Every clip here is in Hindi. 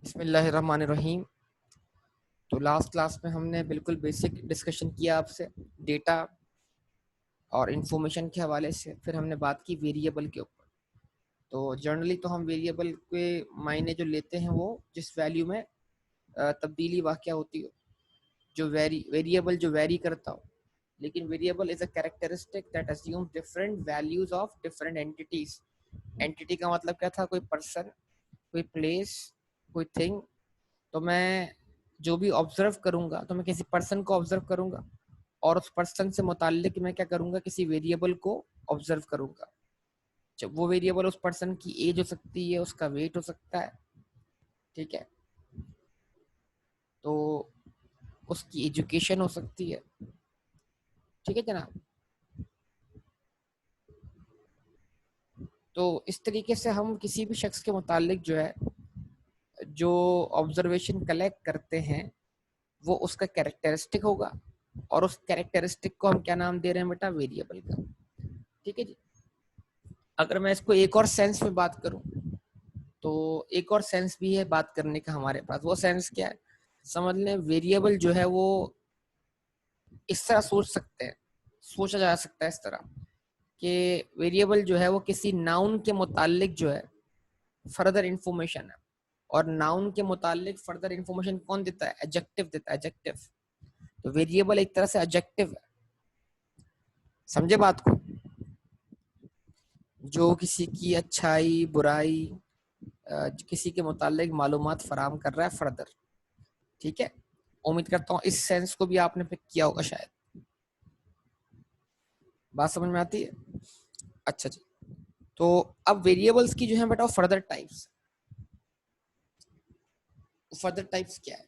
बिस्मिल्लाहिर्रहमानिर्रहीम। तो लास्ट क्लास में हमने बिल्कुल बेसिक डिस्कशन किया आपसे डेटा और इन्फॉर्मेशन के हवाले से। फिर हमने बात की वेरिएबल के ऊपर। तो जनरली तो हम वेरिएबल के मायने जो लेते हैं वो जिस वैल्यू में तब्दीली वाक़या होती हो, जो वेरिएबल जो वेरी करता हो। लेकिन variable is a characteristic that assumes different values of different entities. Entity का मतलब क्या था? कोई पर्सन, कोई प्लेस, कोई थिंग। तो मैं जो भी ऑब्जर्व करूंगा तो मैं किसी पर्सन को ऑब्जर्व करूंगा और उस पर्सन से मुताल्लिक मैं क्या करूंगा, किसी वेरिएबल को ऑब्जर्व करूंगा। जब वो वेरिएबल उस पर्सन की एज हो सकती है, उसका वेट हो सकता है, ठीक है, तो उसकी एजुकेशन हो सकती है, ठीक है जनाब। तो इस तरीके से हम किसी भी शख्स के मुताल्लिक जो है, जो ऑब्जर्वेशन कलेक्ट करते हैं वो उसका कैरेक्टरिस्टिक होगा और उस कैरेक्टरिस्टिक को हम क्या नाम दे रहे हैं बेटा? वेरिएबल का। ठीक है जी। अगर मैं इसको एक और सेंस में बात करूं तो एक और सेंस भी है बात करने का हमारे पास। वो सेंस क्या है? समझ लें, वेरिएबल जो है वो इस तरह सोच सकते हैं, सोचा जा सकता है इस तरह कि वेरिएबल जो है वो किसी नाउन के मुतालिक जो है फर्दर इंफॉर्मेशन है। और नाउन के मुतालिक फर्दर इंफॉर्मेशन कौन देता है? एडजेक्टिव देता है, एडजेक्टिव। तो वेरिएबल एक तरह से एडजेक्टिव है। समझे बात को? जो किसी की अच्छाई बुराई किसी के मुतालिक मालूमात फराम कर रहा है फर्दर। ठीक है, उम्मीद करता हूँ इस सेंस को भी आपने पिक किया होगा शायद। बात समझ में आती है? अच्छा जी। तो अब वेरिएबल्स की जो है बेटा फर्दर टाइप्स। फर्दर टाइप्स क्या है?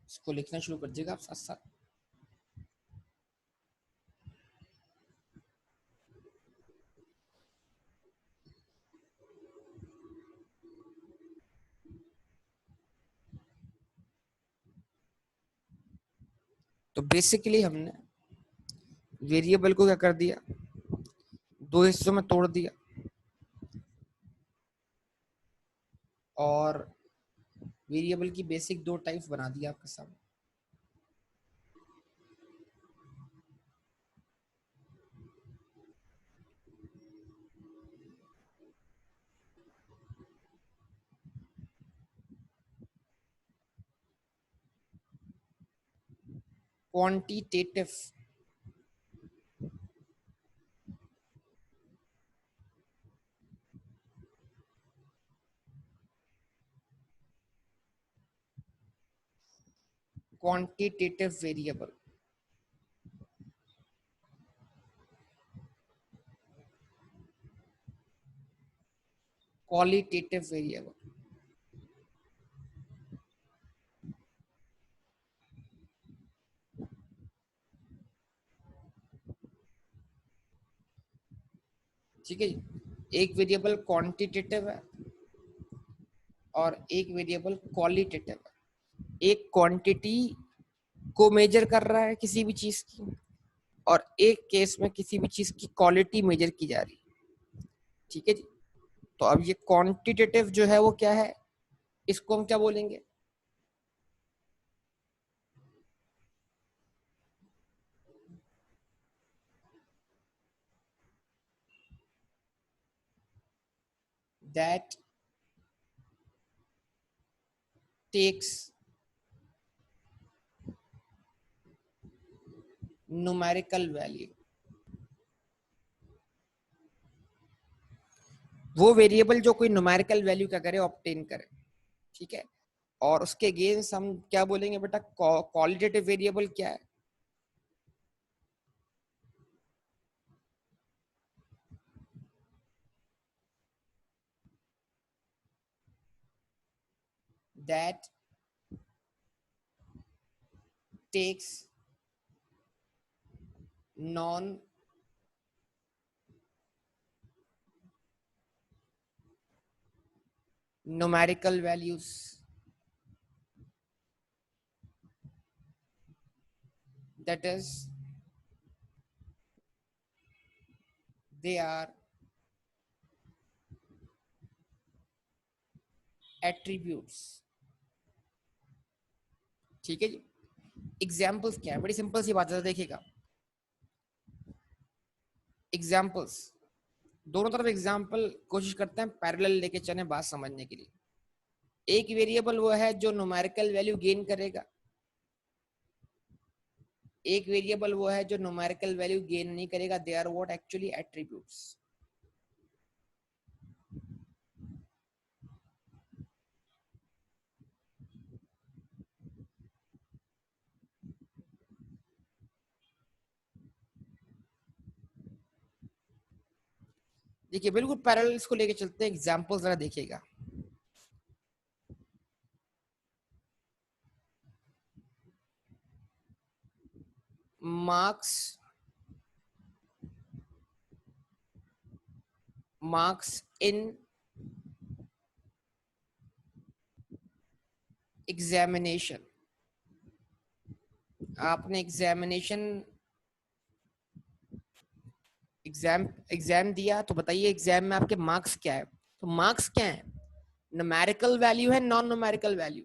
इसको लिखना शुरू कर दीजिएगा आप साथ साथ। तो बेसिकली हमने वेरिएबल को क्या कर दिया? दो हिस्सों में तोड़ दिया और वेरिएबल की बेसिक दो टाइप्स बना दिया आपके सामने। Quantitative, quantitative variable, qualitative variable. ठीक है जी। एक वेरिएबल क्वांटिटेटिव है और एक वेरिएबल क्वालिटेटिव है। एक क्वांटिटी को मेजर कर रहा है किसी भी चीज की, और एक केस में किसी भी चीज की क्वालिटी मेजर की जा रही है। ठीक है जी। तो अब ये क्वांटिटेटिव जो है वो क्या है? इसको हम क्या बोलेंगे? That takes numerical value. वो वेरिएबल जो कोई न्यूमेरिकल वैल्यू क्या करे? ऑब्टेन करे। ठीक है। और उसके अगेंस्ट हम क्या बोलेंगे बेटा? क्वालिटेटिव वेरिएबल क्या है? That takes non numerical values, that is they are attributes. ठीक है जी। एग्जाम्पल्स क्या है, बड़ी सिंपल सी बात है, देखिएगा एग्जाम्पल्स, दोनों तरफ एग्जाम्पल कोशिश करते हैं पैरेलल लेके चले बात समझने के लिए। एक वेरिएबल वो है जो न्यूमेरिकल वैल्यू गेन करेगा, एक वेरिएबल वो है जो न्यूमेरिकल वैल्यू गेन नहीं करेगा। They are what actually attributes. देखिए बिल्कुल पैरेलल इसको लेके चलते हैं, एग्जांपल जरा देखिएगा। मार्क्स इन एग्जामिनेशन, आपने एग्जाम दिया, तो बताइए एग्जाम में आपके मार्क्स क्या है। तो मार्क्स क्या है, न्यूमेरिकल वैल्यू है नॉन न्यूमेरिकल वैल्यू?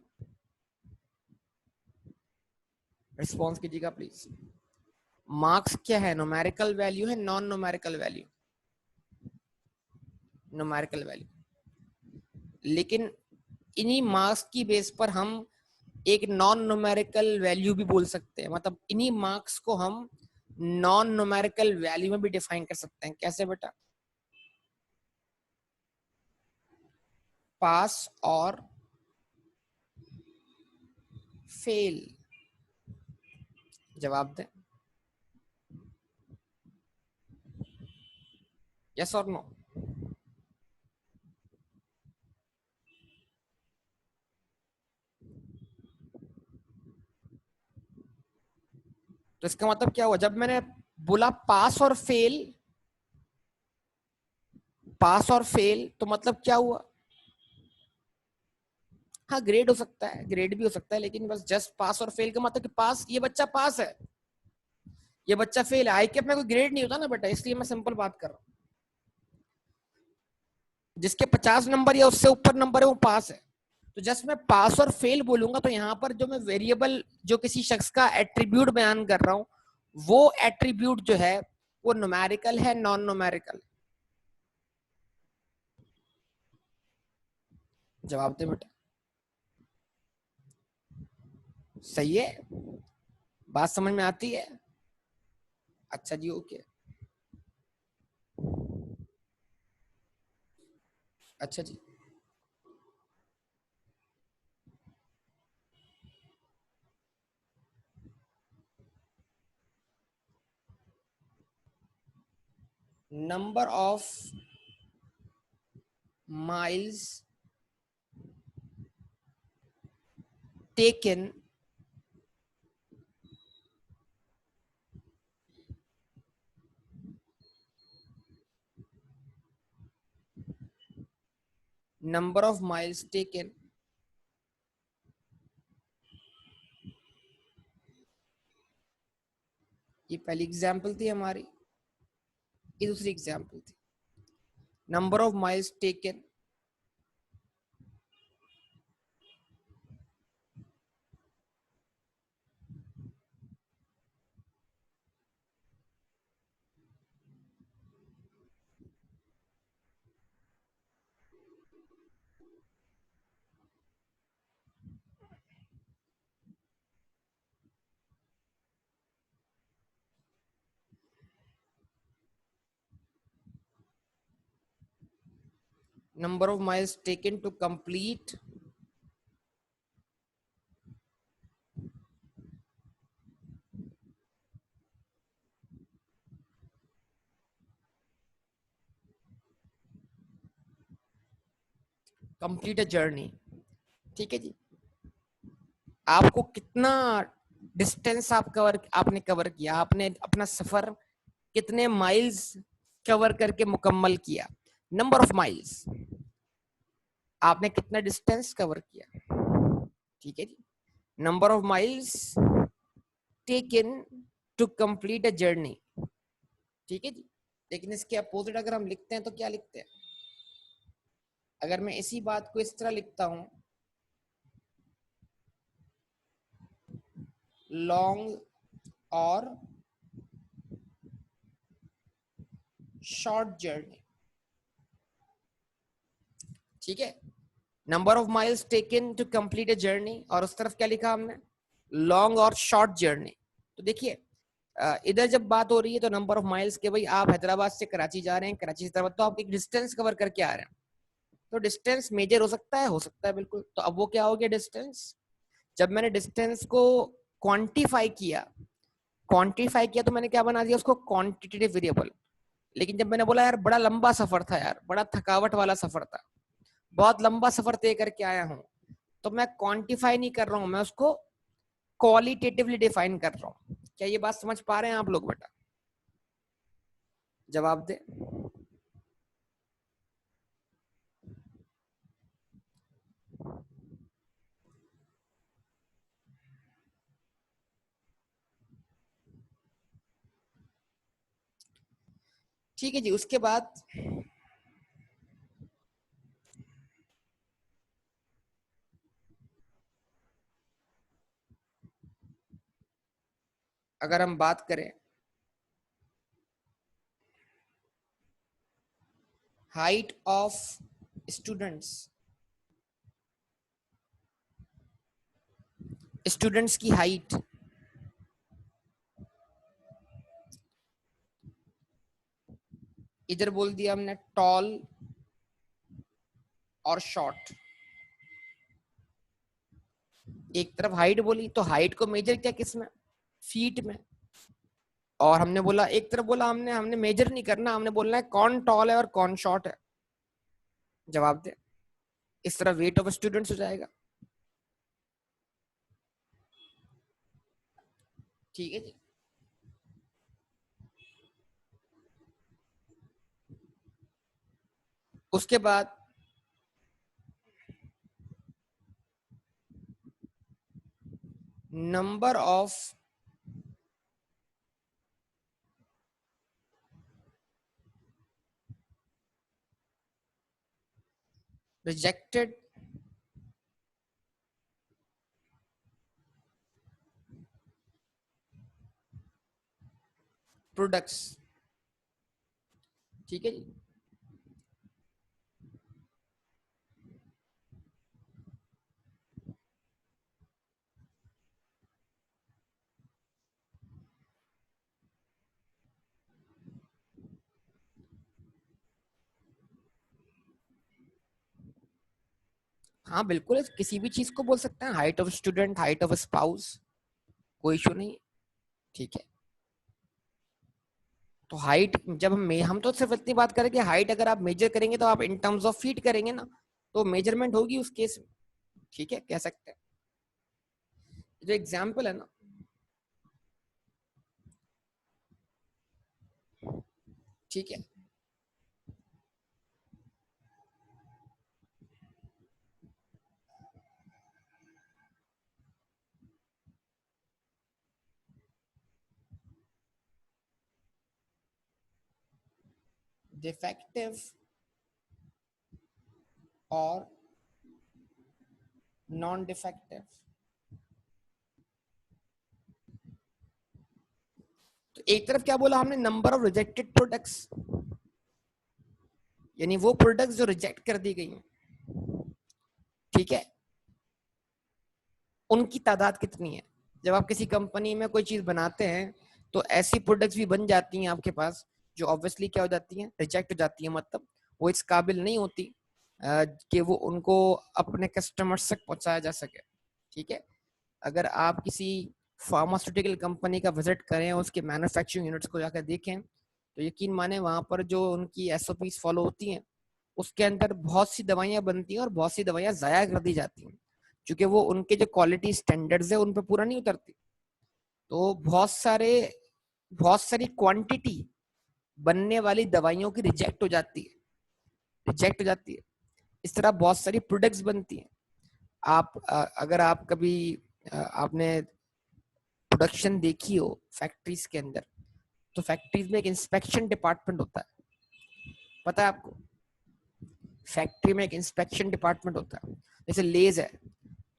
रिस्पॉन्स कीजिएगा प्लीज। मार्क्स क्या है, न्यूमेरिकल वैल्यू है non numerical value? Numerical value. लेकिन इन्हीं मार्क्स की बेस पर हम एक नॉन न्यूमेरिकल वैल्यू भी बोल सकते हैं, मतलब इन्हीं मार्क्स को हम नॉन न्यूमेरिकल वैल्यू में भी डिफाइन कर सकते हैं। कैसे बेटा? पास और फेल। जवाब दें, यस और नो? तो इसका मतलब क्या हुआ, जब मैंने बोला पास और फेल तो मतलब क्या हुआ? हाँ ग्रेड हो सकता है, ग्रेड भी हो सकता है, लेकिन बस जस्ट पास और फेल का मतलब कि पास, ये बच्चा पास है, ये बच्चा फेल है। आई कैप में कोई ग्रेड नहीं होता ना बेटा, इसलिए मैं सिंपल बात कर रहा हूँ। जिसके 50 नंबर या उससे ऊपर नंबर है वो पास है। तो जस्ट मैं पास और फेल बोलूंगा तो यहाँ पर जो मैं वेरिएबल जो किसी शख्स का एट्रीब्यूट बयान कर रहा हूँ, वो एट्रीब्यूट जो है वो न्यूमेरिकल है नॉन न्यूमेरिकल? जवाब दे बेटा। सही है, बात समझ में आती है? अच्छा जी, ओके। अच्छा जी, number of miles taken number of miles taken, ये पहली एग्जाम्पल थी हमारी, ये दूसरी एग्जाम्पल थी। Number of miles taken number of miles taken to complete a journey। ठीक है जी, आपको कितना डिस्टेंस आपने कवर किया, आपने अपना सफर कितने माइल्स कवर करके मुकम्मल किया, नंबर ऑफ माइल्स, आपने कितना डिस्टेंस कवर किया, ठीक है जी। Number of miles taken to complete a journey, ठीक है जी। लेकिन इसके अपोजिट अगर हम लिखते हैं तो क्या लिखते हैं, अगर मैं इसी बात को इस तरह लिखता हूं, लॉन्ग और शॉर्ट जर्नी, ठीक है। Number of miles taken to complete a journey, और उस तरफ क्या लिखा हमने, लॉन्ग और शॉर्ट जर्नी। तो देखिए इधर जब बात हो रही है तो नंबर ऑफ माइल्स के, भाई आप हैदराबाद से कराची जा रहे हैं, कराची से हैदराबाद, तो आप एक डिस्टेंस कवर करके आ रहे हैं, तो डिस्टेंस मेजर हो सकता है बिल्कुल। तो अब वो क्या हो गया डिस्टेंस, जब मैंने डिस्टेंस को क्वांटिफाई किया तो मैंने क्या बना दिया उसको, क्वांटिटेटिव वेरिएबल। लेकिन जब मैंने बोला यार बड़ा लंबा सफर था यार, बड़ा थकावट वाला सफर था, बहुत लंबा सफर तय करके आया हूं, तो मैं क्वांटिफाई नहीं कर रहा हूं, मैं उसको क्वालिटेटिवली डिफाइन कर रहा हूं। क्या ये बात समझ पा रहे हैं आप लोग बेटा, जवाब दे। ठीक है जी, उसके बाद अगर हम बात करें हाइट ऑफ स्टूडेंट्स की हाइट, इधर बोल दिया हमने टॉल और शॉर्ट, एक तरफ हाइट बोली तो हाइट को मेजर किया किसमें, फीट में। और हमने बोला एक तरफ बोला हमने हमने मेजर नहीं करना, हमने बोलना है कौन टॉल है और कौन शॉर्ट है। जवाब दे, इस तरह वेट ऑफ स्टूडेंट्स हो जाएगा, ठीक है जी। उसके बाद नंबर ऑफ रिजेक्टेड प्रोडक्ट्स, ठीक है जी। हाँ बिल्कुल, किसी भी चीज को बोल सकते हैं, height of student, height of spouse, कोई इशू नहीं, ठीक है। तो हाइट जब हम तो सिर्फ इतनी बात करें कि हाइट अगर आप मेजर करेंगे तो आप इन टर्म्स ऑफ फीट करेंगे ना, तो मेजरमेंट होगी उस केस में, ठीक है, कह सकते हैं। जो एग्जाम्पल है ना, ठीक है, डिफेक्टिव और नॉन डिफेक्टिव। तो एक तरफ क्या बोला हमने, नंबर ऑफ रिजेक्टेड प्रोडक्ट्स, यानी वो प्रोडक्ट्स जो रिजेक्ट कर दी गई हैं, ठीक है, उनकी तादाद कितनी है। जब आप किसी कंपनी में कोई चीज बनाते हैं तो ऐसी प्रोडक्ट्स भी बन जाती हैं आपके पास जो ऑब्वियसली क्या हो जाती हैं, रिजेक्ट हो जाती हैं, मतलब वो इस काबिल नहीं होती कि वो उनको अपने कस्टमर्स तक पहुंचाया जा सके, ठीक है। अगर आप किसी फार्मास्यूटिकल कंपनी का विजिट करें, उसके मैन्युफैक्चरिंग यूनिट्स को जाकर देखें, तो यकीन माने वहां पर जो उनकी एसओपीज फॉलो होती हैं, उसके अंदर बहुत सी दवाइयां बनती हैं और बहुत सी दवाइयां जाया कर दी जाती हैं, क्योंकि वो उनके जो क्वालिटी स्टैंडर्ड्स है उन पर पूरा नहीं उतरती। तो बहुत सारी क्वांटिटी बनने वाली दवाइयों की रिजेक्ट हो जाती है। इस तरह बहुत सारी प्रोडक्ट्स बनती हैं। आप अगर आप कभी आपने प्रोडक्शन देखी हो फैक्ट्रीज के अंदर, तो फैक्ट्रीज में एक इंस्पेक्शन डिपार्टमेंट होता है, पता है आपको? फैक्ट्री में एक इंस्पेक्शन डिपार्टमेंट होता है। जैसे लेज है,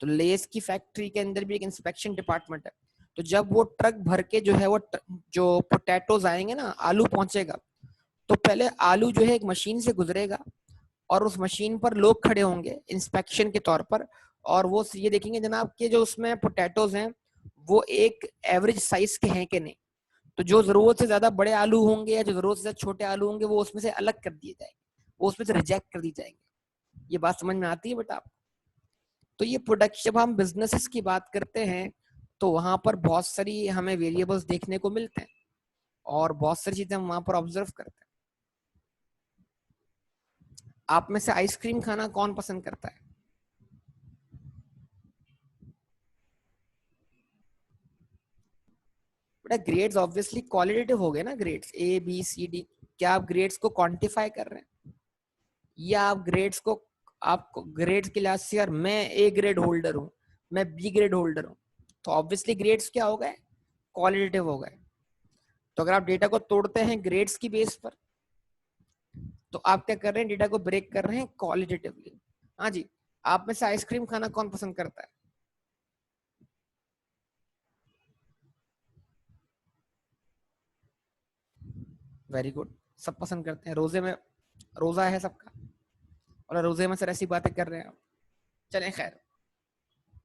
तो लेज की फैक्ट्री के अंदर भी एक इंस्पेक्शन डिपार्टमेंट है। तो जब वो ट्रक भर के जो है वो जो पोटैटोज आएंगे ना, आलू पहुंचेगा, तो पहले आलू जो है एक मशीन से गुजरेगा, और उस मशीन पर लोग खड़े होंगे इंस्पेक्शन के तौर पर, और वो ये देखेंगे जनाब कि जो उसमें पोटैटोज हैं वो एक एवरेज साइज के हैं कि नहीं। तो जो जरूरत से ज्यादा बड़े आलू होंगे या जो जरूरत से ज्यादा छोटे आलू होंगे वो उसमें से अलग कर दिए जाएंगे, वो उसमें से रिजेक्ट कर दी जाएंगे। ये बात समझ में आती है बेटा? तो ये प्रोडक्ट, जब हम बिजनेसेस की बात करते हैं तो वहां पर बहुत सारी हमें वेरिएबल्स देखने को मिलते हैं और बहुत सारी चीजें हम वहां पर ऑब्जर्व करते हैं। आप में से आइसक्रीम खाना कौन पसंद करता है? बेटा ग्रेड्स ऑब्वियसली क्वालिटेटिव हो गए ना, grades A B C D। क्या आप ग्रेड्स को क्वांटिफाई कर रहे हैं, या आप ग्रेड्स को, आप ग्रेड्स के लिहाज से, यार मैं A ग्रेड होल्डर हूं, मैं B ग्रेड होल्डर हूं, तो ऑब्वियसली ग्रेड्स क्या हो गए? क्वालिटेटिव हो गए। तो अगर आप डेटा को तोड़ते हैं ग्रेड्स की बेस पर, तो आप क्या कर रहे हैं? डेटा को ब्रेक कर रहे हैं क्वालिटेटिवली। हाँ जी। आप में से आइसक्रीम खाना कौन पसंद करता है? वेरी गुड, सब पसंद करते हैं। रोजे में, रोजा है सबका, और रोजे में सर ऐसी बातें कर रहे हैं आप। चलें खैर,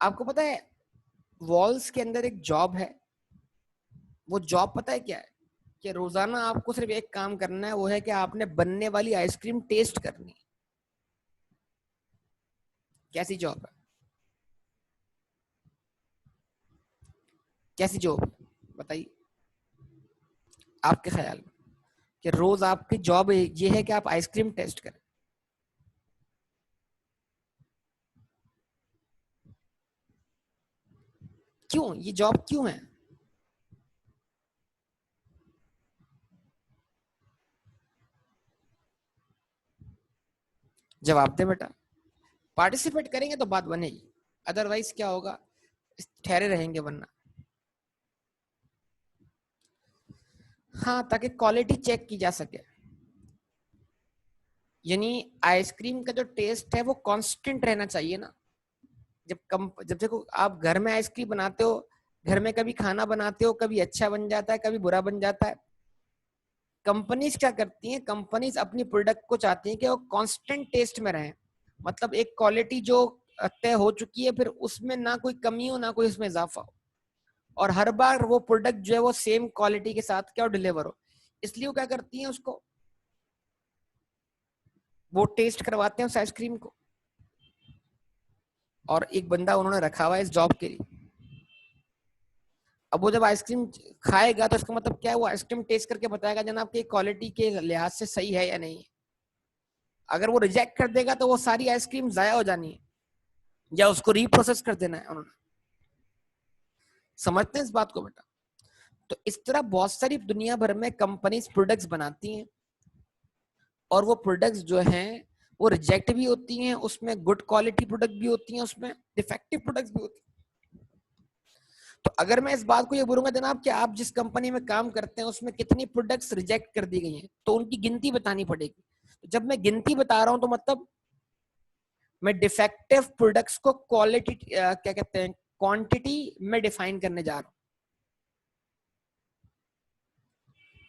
आपको पता है वॉल्स के अंदर एक जॉब है। वो जॉब पता है क्या है? कि रोजाना आपको सिर्फ एक काम करना है, वो है कि आपने बनने वाली आइसक्रीम टेस्ट करनी है। कैसी जॉब है? कैसी जॉब है बताइए आपके ख्याल में? कि रोज आपकी जॉब ये है कि आप आइसक्रीम टेस्ट करें। क्यों ये जॉब क्यों है? जवाब दे बेटा। पार्टिसिपेट करेंगे तो बात बनेगी, अदरवाइज क्या होगा? ठहरे रहेंगे वरना। हाँ, ताकि क्वालिटी चेक की जा सके। यानी आइसक्रीम का जो टेस्ट है वो कांस्टेंट रहना चाहिए ना। जब देखो आप घर में आइसक्रीम बनाते हो, घर में कभी खाना बनाते हो, कभी अच्छा बन जाता है, कभी बुरा बन जाता है। कंपनीज क्या करती हैं? कंपनीज अपनी प्रोडक्ट को चाहती हैं कि वो कांस्टेंट टेस्ट में रहे, मतलब एक क्वालिटी जो तय हो चुकी है, फिर उसमें ना कोई कमी हो ना कोई उसमें इजाफा हो, और हर बार वो प्रोडक्ट जो है वो सेम क्वालिटी के साथ क्या डिलीवर हो। इसलिए वो क्या करती हैं, उसको वो टेस्ट करवाते हैं उस आइसक्रीम को। और एक बंदा उन्होंने रखा हुआ है इस जॉब के लिए। अब वो जब आइसक्रीम खाएगा तो इसका मतलब क्या है? वो आइसक्रीम टेस्ट करके बताएगा जनाब कि क्वालिटी के लिहाज से सही है या नहीं है। अगर वो रिजेक्ट कर देगा तो वो सारी आइसक्रीम जाया हो जानी है, या उसको रीप्रोसेस कर देना है उन्होंने। समझते हैं इस बात को बेटा? तो इस तरह बहुत सारी दुनिया भर में कंपनीज प्रोडक्ट्स बनाती हैं, और वो प्रोडक्ट्स जो हैं वो रिजेक्ट भी होती हैं, उसमें गुड क्वालिटी प्रोडक्ट भी होती हैं, उसमें डिफेक्टिव प्रोडक्ट्स भी होती हैं। तो अगर मैं इस बात को ये बोलूंगा जनाब कि आप जिस कंपनी में काम करते हैं उसमें कितनी प्रोडक्ट्स रिजेक्ट कर दी गई हैं, तो उनकी गिनती बतानी पड़ेगी। तो जब मैं गिनती बता रहा हूं तो मतलब मैं डिफेक्टिव प्रोडक्ट्स को क्वालिटी क्या कहते हैं, क्वांटिटी में डिफाइन करने जा रहा हूं।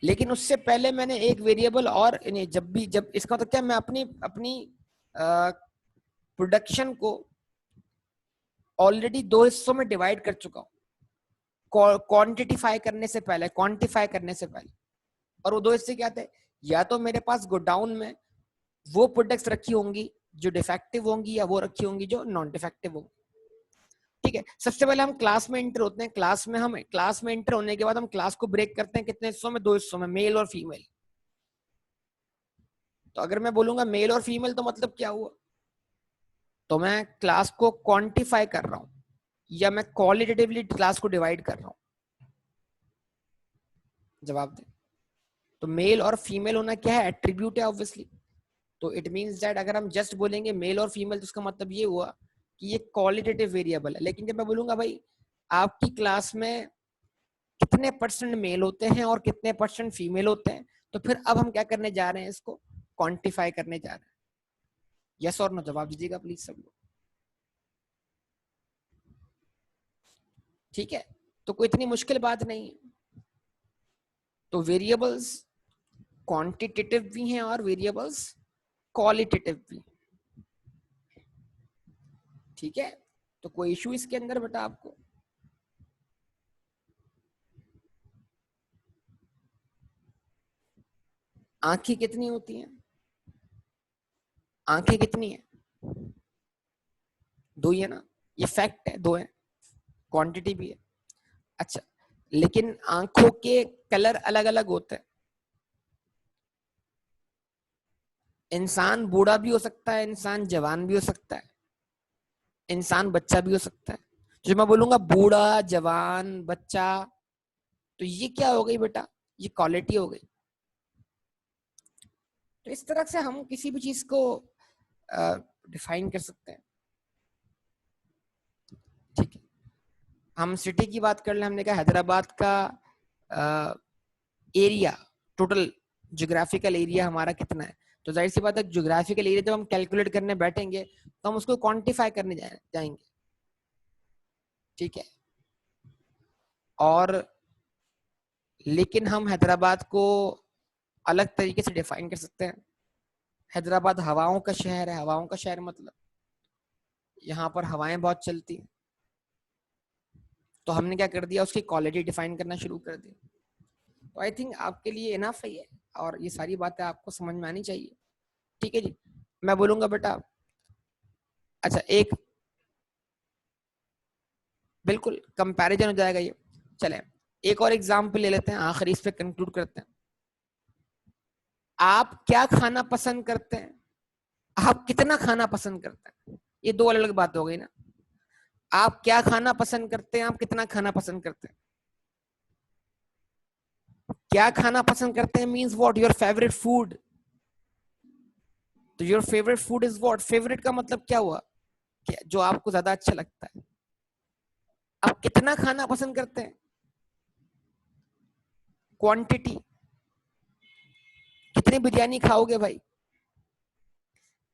लेकिन उससे पहले मैंने एक वेरिएबल और नहीं, जब इसका मतलब क्या, मैं अपनी अपनी प्रोडक्शन को ऑलरेडी दो हिस्सों में डिवाइड कर चुका हूँ क्वांटिफाई करने से पहले। और वो दो हिस्से क्या थे? या तो मेरे पास गोडाउन में वो प्रोडक्ट्स रखी होंगी जो डिफेक्टिव होंगी, या वो रखी होंगी जो नॉन डिफेक्टिव होंगी। ठीक है, सबसे पहले हम क्लास में एंटर होते हैं। क्लास में एंटर होने के बाद हम क्लास को ब्रेक करते हैं कितने हिस्सों में? दो हिस्सों में, मेल और फीमेल। तो अगर मैं बोलूंगा मेल और फीमेल तो मतलब क्या हुआ? तो मैं क्लास को क्वांटिफाई कर रहा हूं, या मैं क्वालिटेटिवली क्लास को डिवाइड कर रहा हूं? जवाब दें। तो मेल और फीमेल होना क्या है, एट्रीब्यूट है ऑब्वियसली। तो इट मींस दैट अगर हम जस्ट बोलेंगे मेल और फीमेल तो उसका मतलब ये हुआ कि ये क्वालिटेटिव वेरिएबल है। लेकिन जब मैं बोलूंगा भाई आपकी क्लास में कितने परसेंट मेल होते हैं और कितने परसेंट फीमेल होते हैं, तो फिर अब हम क्या करने जा रहे हैं, इसको क्वांटिफाई करने जा रहे हैं। यस और नो जवाब दीजिएगा प्लीज सब लोग। ठीक है, तो कोई इतनी मुश्किल बात नहीं है। तो वेरिएबल्स क्वांटिटेटिव भी हैं और वेरिएबल्स क्वालिटेटिव भी। ठीक है, तो कोई इशू इसके अंदर बेटा आपको? आंखें कितनी होती हैं? आंखें कितनी है? दो ही है ना, ये फैक्ट है, दो है, क्वांटिटी भी है। अच्छा, लेकिन आंखों के कलर अलग अलग होते हैं। इंसान बूढ़ा भी हो सकता है, इंसान जवान भी हो सकता है, इंसान बच्चा भी हो सकता है। जो मैं बोलूंगा बूढ़ा जवान बच्चा, तो ये क्या हो गई बेटा, ये क्वालिटी हो गई। तो इस तरह से हम किसी भी चीज को डिफाइन कर सकते हैं। ठीक है, हम सिटी की बात कर ले, हमने कहा हैदराबाद का एरिया, टोटल ज्योग्राफिकल एरिया हमारा कितना है। तो जाहिर सी बात है ज्योग्राफिकल एरिया जब हम कैलकुलेट करने बैठेंगे तो हम उसको क्वांटिफाई करने जाएंगे। ठीक है, और लेकिन हम हैदराबाद को अलग तरीके से डिफाइन कर सकते हैं। हैदराबाद हवाओं का शहर है। हवाओं का शहर मतलब यहाँ पर हवाएं बहुत चलती हैं। तो हमने क्या कर दिया, उसकी क्वालिटी डिफाइन करना शुरू कर दी। तो आई थिंक आपके लिए इनफ है ये, और ये सारी बातें आपको समझ में आनी चाहिए। ठीक है जी, मैं बोलूंगा बेटा, अच्छा एक बिल्कुल कंपैरिजन हो जाएगा ये। चले एक और एग्जाम्पल ले लेते हैं, आखिरी इस पे कंक्लूड करते हैं। आप क्या खाना पसंद करते हैं, आप कितना खाना पसंद करते हैं, ये दो अलग अलग बात हो गई ना। आप क्या खाना पसंद करते हैं, आप कितना खाना पसंद करते हैं। क्या खाना पसंद करते हैं means what, your favourite food. तो your favourite food is what, favourite का मतलब क्या हुआ, क्या जो आपको ज्यादा अच्छा लगता है। आप कितना खाना पसंद करते हैं, क्वांटिटी, कितनी बिरयानी खाओगे भाई,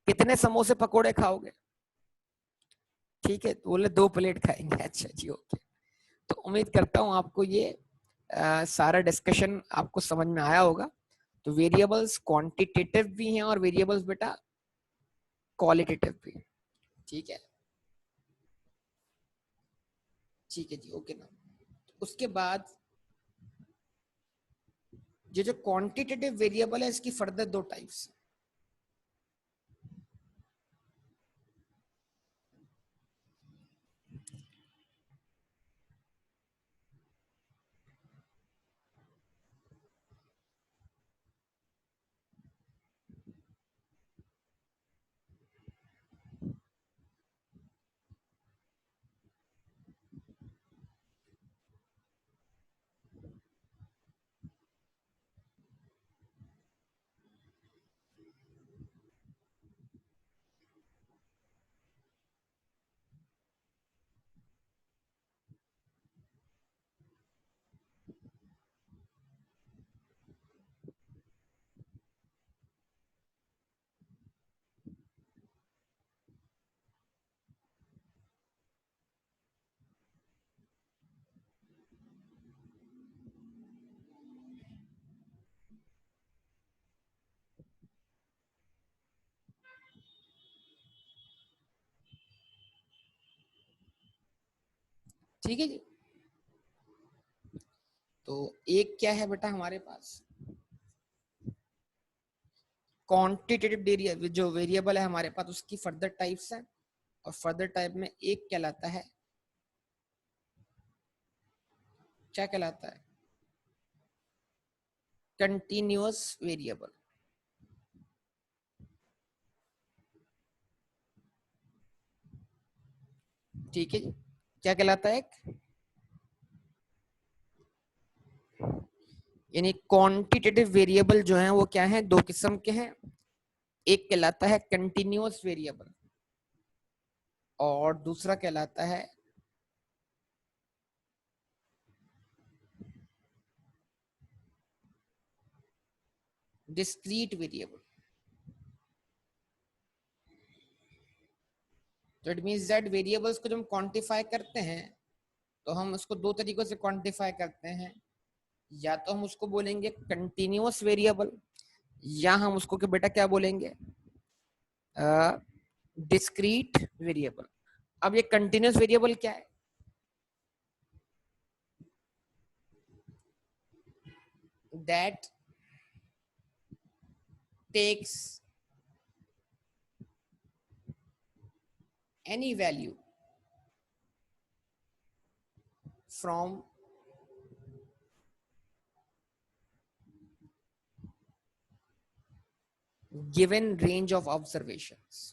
कितने समोसे पकोड़े खाओगे। ठीक है, तो बोले 2 प्लेट खाएंगे। अच्छा जी, ओके। तो उम्मीद करता हूँ आपको ये सारा डिस्कशन आपको समझ में आया होगा। तो वेरिएबल्स क्वांटिटेटिव भी हैं और वेरिएबल्स बेटा क्वालिटेटिव भी। ठीक है, ठीक है जी, ओके ना। उसके बाद ये जो क्वांटिटेटिव वेरिएबल है इसकी फर्दर दो टाइप्स। ठीक है जी, तो एक क्या है बेटा हमारे पास क्वांटिटेटिव जो वेरिएबल है हमारे पास, उसकी फर्दर टाइप्स है। और फर्दर टाइप में एक कहलाता है, क्या कहलाता है, कंटिन्यूअस वेरिएबल। ठीक है जी, क्या कहलाता है, एक यानी क्वांटिटेटिव वेरिएबल जो है वो क्या है, दो किस्म के हैं। एक कहलाता है कंटिन्यूअस वेरिएबल और दूसरा कहलाता है डिस्क्रीट वेरिएबल। तो इट मींस दैट वेरिएबल्स को जब हम क्वांटिफाई करते हैं तो हम उसको दो तरीकों से क्वांटिफाई करते हैं। या तो हम उसको बोलेंगे कंटिन्यूअस वेरिएबल, या हम उसको कि बेटा क्या बोलेंगे, डिस्क्रीट वेरिएबल। अब ये कंटिन्यूअस वेरिएबल क्या है, that takes any value from given range of observations।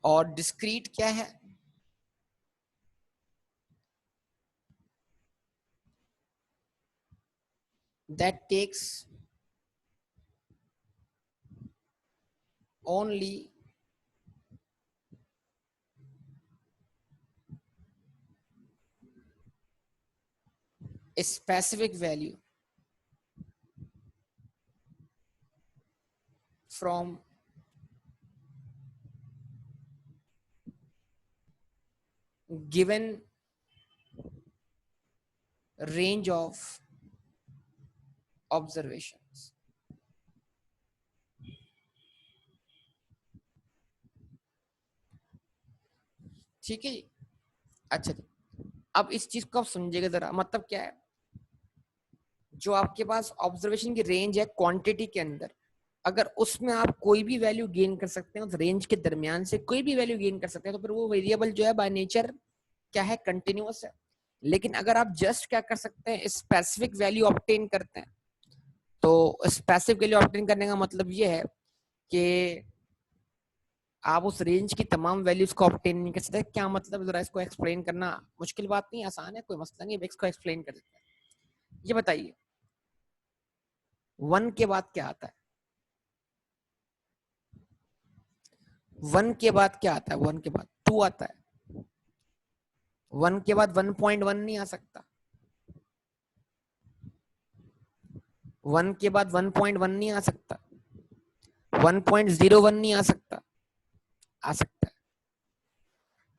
और डिस्क्रीट क्या है, that takes only a specific value from given range of observations। ठीक है जी। अच्छा जी, अब इस चीज को आप समझिएगा जरा, मतलब क्या है, जो आपके पास ऑब्जर्वेशन की रेंज है क्वांटिटी के अंदर, अगर उसमें आप कोई भी वैल्यू गेन कर सकते हैं, उस रेंज के दरमियान से कोई भी वैल्यू गेन कर सकते हैं, तो फिर वो वेरिएबल जो है बाय नेचर क्या है, कंटिन्यूअस है। लेकिन अगर आप जस्ट क्या कर सकते हैं, स्पेसिफिक वैल्यू ऑब्टेन करते हैं, तो स्पेसिफिक वैल्यू ऑब्टेन करने का मतलब ये है कि आप उस रेंज की तमाम वैल्यूज को ऑब्टेन नहीं कर सकते। क्या मतलब, जरा इसको एक्सप्लेन करना मुश्किल बात नहीं, आसान है, कोई मसला नहीं, इसको एक्सप्लेन कर सकते हैं। ये बताइए 1 के बाद क्या आता है, 1 के बाद क्या आता है, 1 के बाद 2 आता है, 1 के बाद 1.1 नहीं आ सकता, 1 के बाद 1.1 नहीं आ सकता, 1.01 नहीं आ सकता, आ सकता है।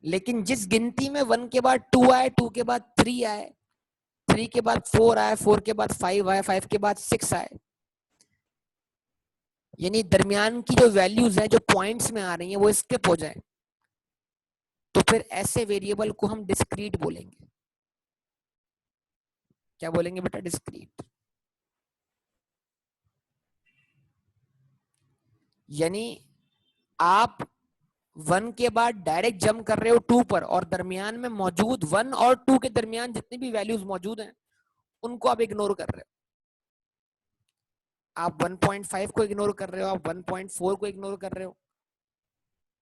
लेकिन जिस गिनती में 1 के बाद 2 आए, 2 के बाद 3 आए, 3 के बाद 4 आए, 4 के बाद 5 आए, 5 के बाद 6 आए, यानी दरमियान की जो वैल्यूज है, जो पॉइंट्स में आ रही हैं, वो स्किप हो जाए, तो फिर ऐसे वेरिएबल को हम डिस्क्रीट बोलेंगे। क्या बोलेंगे बेटा, डिस्क्रीट। यानी आप 1 के बाद डायरेक्ट जंप कर रहे हो 2 पर, और दरमियान में मौजूद 1 और 2 के दरमियान जितनी भी वैल्यूज मौजूद हैं उनको आप इग्नोर कर रहे हो। आप 1.5 को इग्नोर कर रहे हो, आप 1.4 को इग्नोर कर रहे हो,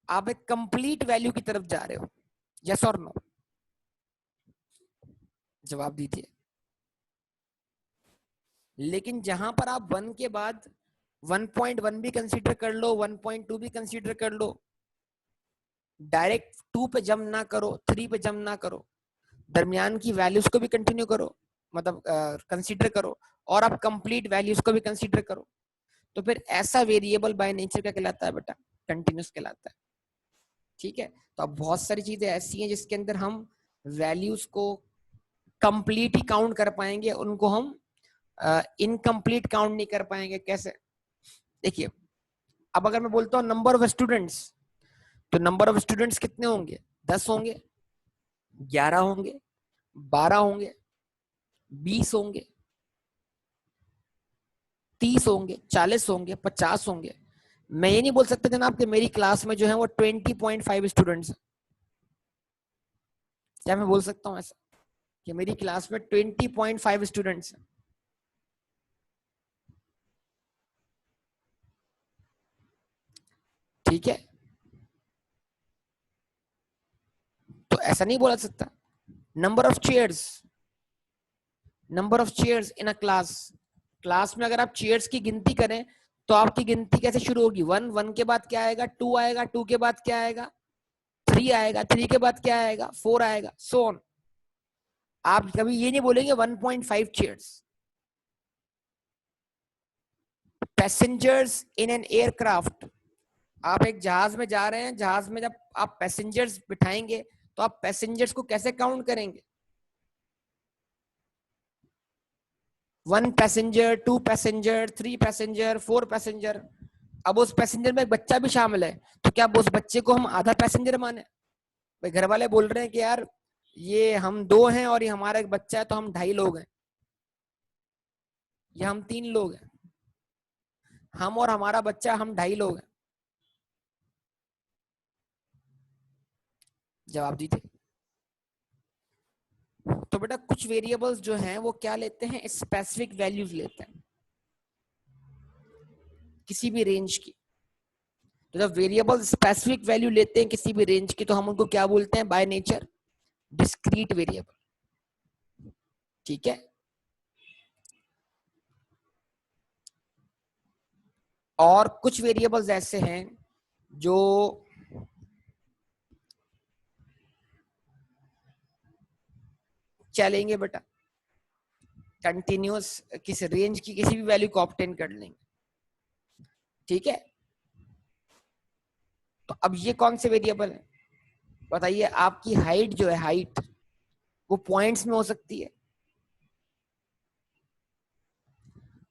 आप एक कंप्लीट वैल्यू की तरफ जा रहे हो। यस और नो, जवाब दीजिए। लेकिन जहां पर आप 1 के बाद 1.1 भी कंसीडर कर लो, 1.2 भी कंसीडर कर लो, डायरेक्ट 2 पे जंप ना करो, 3 पे जंप ना करो, दरमियान की वैल्यूज को भी कंटिन्यू करो, मतलब कंसीडर करो, और आप कंप्लीट वैल्यूज को भी कंसीडर करो, तो फिर ऐसा वेरिएबल बाय नेचर क्या कहलाता है बेटा, कंटिन्यूस कहलाता है। ठीक है, तो अब बहुत सारी चीजें ऐसी हैं जिसके अंदर हम वैल्यूज को कंप्लीट ही काउंट कर पाएंगे, उनको हम इनकम्प्लीट काउंट नहीं कर पाएंगे। कैसे, देखिए, अब अगर मैं बोलता हूँ नंबर ऑफ स्टूडेंट्स, तो नंबर ऑफ स्टूडेंट्स कितने होंगे, 10 होंगे, 11 होंगे, 12 होंगे, 20 होंगे, 30 होंगे, 40 होंगे, 50 होंगे। मैं ये नहीं बोल सकता जनाब कि मेरी क्लास में जो है वो 20.5 स्टूडेंट्स हैं। क्या मैं बोल सकता हूँ ऐसा कि मेरी क्लास में 20.5 स्टूडेंट्स हैं? ठीक है, ऐसा नहीं बोला सकता। Number of chairs, number of chairs in a class, class में अगर आप चेयर्स की गिनती करें तो आपकी गिनती कैसे शुरू होगी? वन, वन के बाद क्या आएगा? टू आएगा, टू के बाद क्या आएगा? थ्री आएगा, थ्री के बाद क्या आएगा? फोर आएगा, सो ऑन। आप कभी ये नहीं बोलेंगे 1.5 chairs. Passengers in an aircraft, आप एक जहाज में जा रहे हैं, जहाज में जब आप पैसेंजर्स बिठाएंगे तो आप पैसेंजर्स को कैसे काउंट करेंगे? One passenger, two passenger, three passenger, four passenger. अब उस पैसेंजर में एक बच्चा भी शामिल है, तो क्या उस बच्चे को हम आधा पैसेंजर माने? भाई घर वाले बोल रहे हैं कि यार ये हम दो हैं और ये हमारा एक बच्चा है, तो हम 2.5 लोग हैं, या हम 3 लोग हैं, हम और हमारा बच्चा, हम 2.5 लोग हैं। जवाब दीजिए। तो बेटा कुछ वेरिएबल्स जो हैं वो क्या लेते हैं? स्पेसिफिक वैल्यूज लेते हैं किसी भी रेंज की। तो जब वेरिएबल स्पेसिफिक वैल्यू लेते हैं किसी भी रेंज की, तो हम उनको क्या बोलते हैं? By nature discrete variable. ठीक है। और कुछ वेरिएबल्स ऐसे हैं जो चलेंगे बेटा, कंटिन्यूअस किस रेंज की किसी भी वैल्यू को ऑब्टेन कर लेंगे। ठीक है। तो अब ये कौन से वेरिएबल है बताइए? आपकी हाइट जो है, हाइट वो पॉइंट्स में हो सकती है,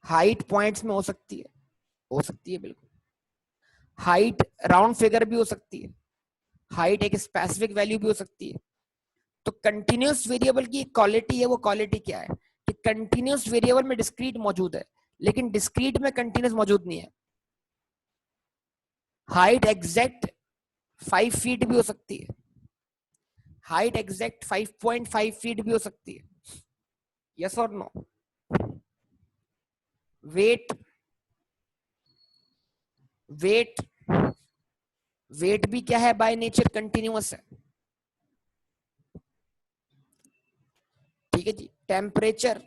हाइट पॉइंट्स में हो सकती है बिल्कुल। हाइट राउंड फिगर भी हो सकती है, हाइट एक स्पेसिफिक वैल्यू भी हो सकती है। तो कंटिन्यूअस वेरिएबल की क्वालिटी है, वो क्वालिटी क्या है कि कंटिन्यूअस वेरिएबल में डिस्क्रीट मौजूद है, लेकिन डिस्क्रीट में कंटिन्यूअस मौजूद नहीं है। हाइट एग्जैक्ट 5 फीट भी हो सकती है, हाइट एग्जैक्ट 5.5 फीट भी हो सकती है। यस और नो? वेट, वेट वेट भी क्या है? बाय नेचर कंटिन्यूअस है। ठीक है जी। Temperature,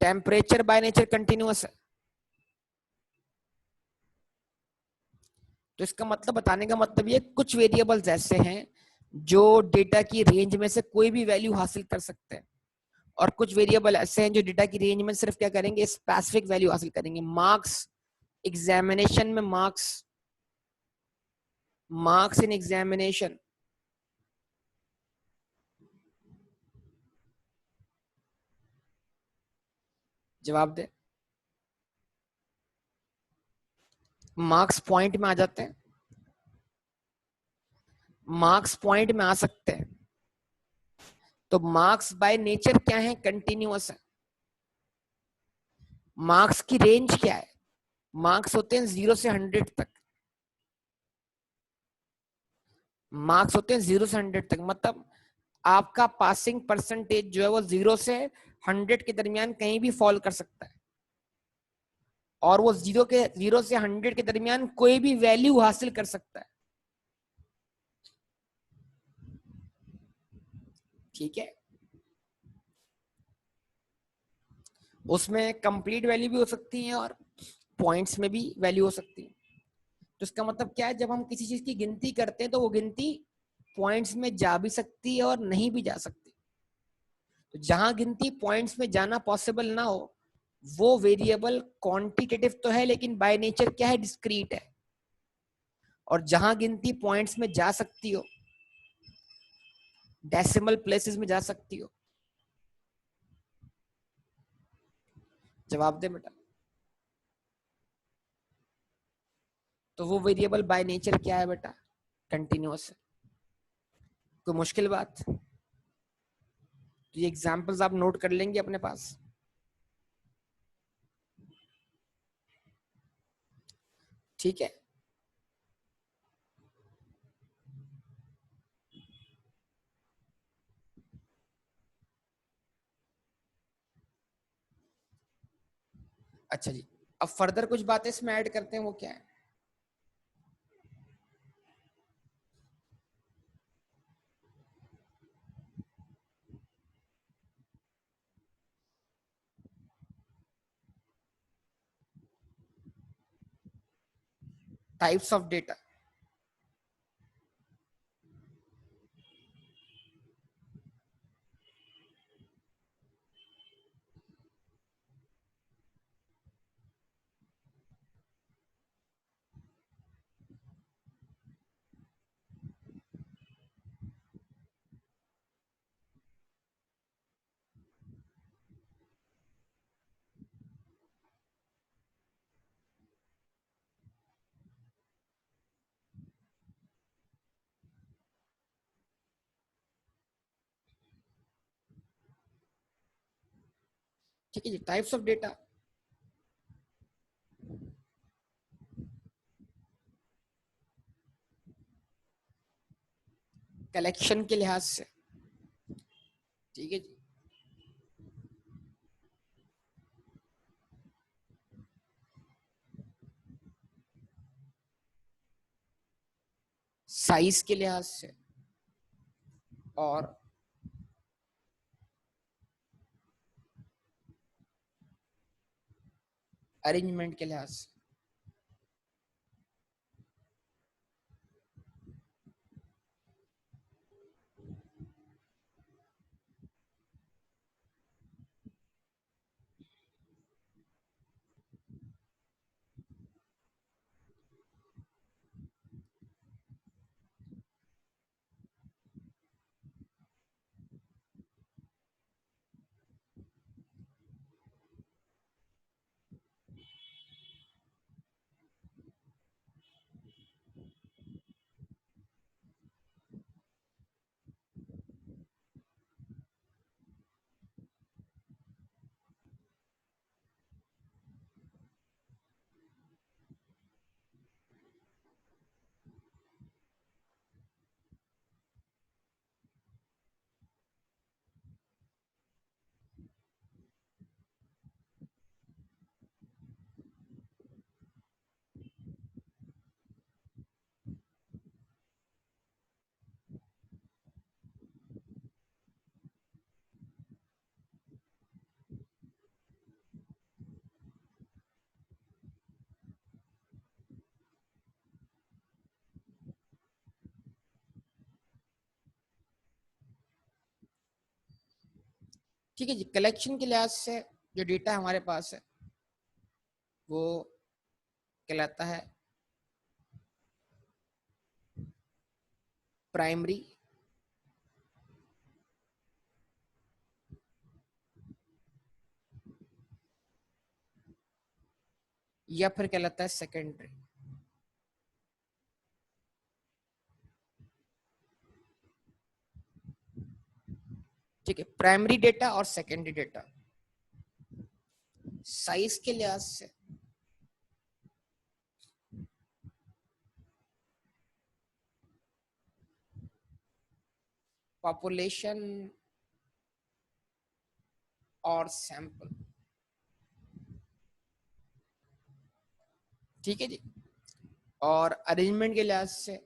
temperature by nature continuous है। तो इसका मतलब, बताने का मतलब ये, कुछ वेरिएबल्स ऐसे हैं जो डेटा की रेंज में से कोई भी वैल्यू हासिल कर सकते हैं, और कुछ वेरिएबल ऐसे हैं जो डेटा की रेंज में सिर्फ क्या करेंगे? स्पेसिफिक वैल्यू हासिल करेंगे। मार्क्स एग्जामिनेशन में, मार्क्स, मार्क्स इन एग्जामिनेशन। जवाब दे। मार्क्स पॉइंट में आ जाते हैं, मार्क्स पॉइंट में आ सकते हैं। तो मार्क्स बाय नेचर क्या है? कंटिन्यूअस है। मार्क्स की रेंज क्या है? मार्क्स होते हैं 0 से 100 तक। मार्क्स होते हैं 0 से 100 तक, मतलब आपका पासिंग परसेंटेज जो है वो 0 से 100 के दरमियान कहीं भी फॉल कर सकता है, और वो 0 से 100 के दरमियान कोई भी वैल्यू हासिल कर सकता है। ठीक है। उसमें कंप्लीट वैल्यू भी हो सकती है और पॉइंट्स में भी वैल्यू हो सकती है। तो इसका मतलब क्या है? जब हम किसी चीज की गिनती करते हैं तो वो गिनती पॉइंट्स में जा भी सकती है और नहीं भी जा सकती। तो जहां गिनती पॉइंट्स में जाना पॉसिबल ना हो, वो वेरिएबल क्वांटिटेटिव तो है लेकिन बाय नेचर क्या है? डिस्क्रीट है। और जहां गिनती पॉइंट्स में जा सकती हो, डेसिमल प्लेसेस में जा सकती हो। जवाब दे बेटा। तो वो वेरिएबल बाय नेचर क्या है बेटा? कंटिन्यूअस है। कोई मुश्किल बात? तो ये एग्जांपल्स आप नोट कर लेंगे अपने पास। ठीक है। अच्छा जी। अब फर्दर कुछ बातें इसमें ऐड करते हैं, वो क्या है? टाइप्स ऑफ डेटा, ठीक है जी। टाइप्स ऑफ डेटा, कलेक्शन के लिहाज से, ठीक है जी। साइज के लिहाज से और अरेंजमेंट के लिहाज से। ठीक है जी। कलेक्शन के लिहाज से जो डेटा हमारे पास है वो कहलाता है प्राइमरी, या फिर कहलाता है सेकेंडरी। ठीक है, प्राइमरी डेटा और सेकेंडरी डेटा। साइज के लिहाज से पॉपुलेशन और सैंपल। ठीक है जी। और अरेंजमेंट के लिहाज से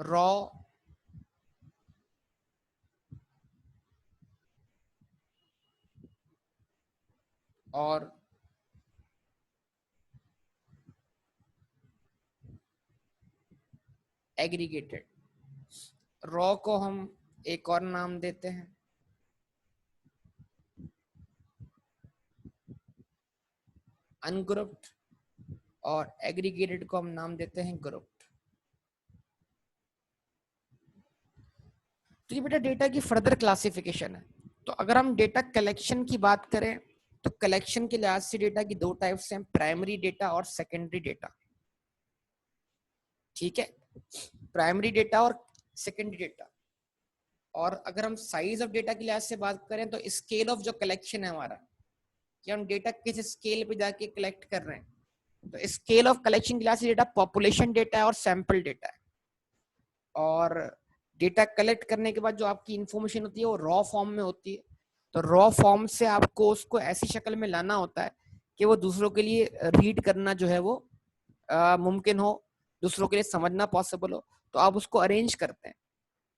रॉ और एग्रीगेटेड। रॉ को हम एक और नाम देते हैं अनग्रुप्ड, और एग्रीगेटेड को हम नाम देते हैं ग्रुप्ड। तो ये बेटा डेटा की फर्दर क्लासिफिकेशन है। तो अगर हम डेटा कलेक्शन की बात करें तो कलेक्शन के लिहाज से डेटा की दो टाइप्स हैं, प्राइमरी डेटा और सेकेंडरी डेटा। ठीक है, प्राइमरी डेटा और सेकेंडरी डेटा। और अगर हम साइज ऑफ डेटा के लिहाज से बात करें तो स्केल ऑफ जो कलेक्शन है हमारा, कि हम डेटा किस स्केल पे जाके कलेक्ट कर रहे हैं, तो स्केल ऑफ कलेक्शन के लिहाज से डेटा पॉपुलेशन डेटा है और सैंपल डेटा है। और डेटा कलेक्ट करने के बाद जो आपकी इंफॉर्मेशन होती है वो रॉ फॉर्म में होती है। तो रॉ फॉर्म से आपको उसको ऐसी शक्ल में लाना होता है कि वो दूसरों के लिए रीड करना जो है वो मुमकिन हो, दूसरों के लिए समझना पॉसिबल हो। तो आप उसको अरेंज करते हैं।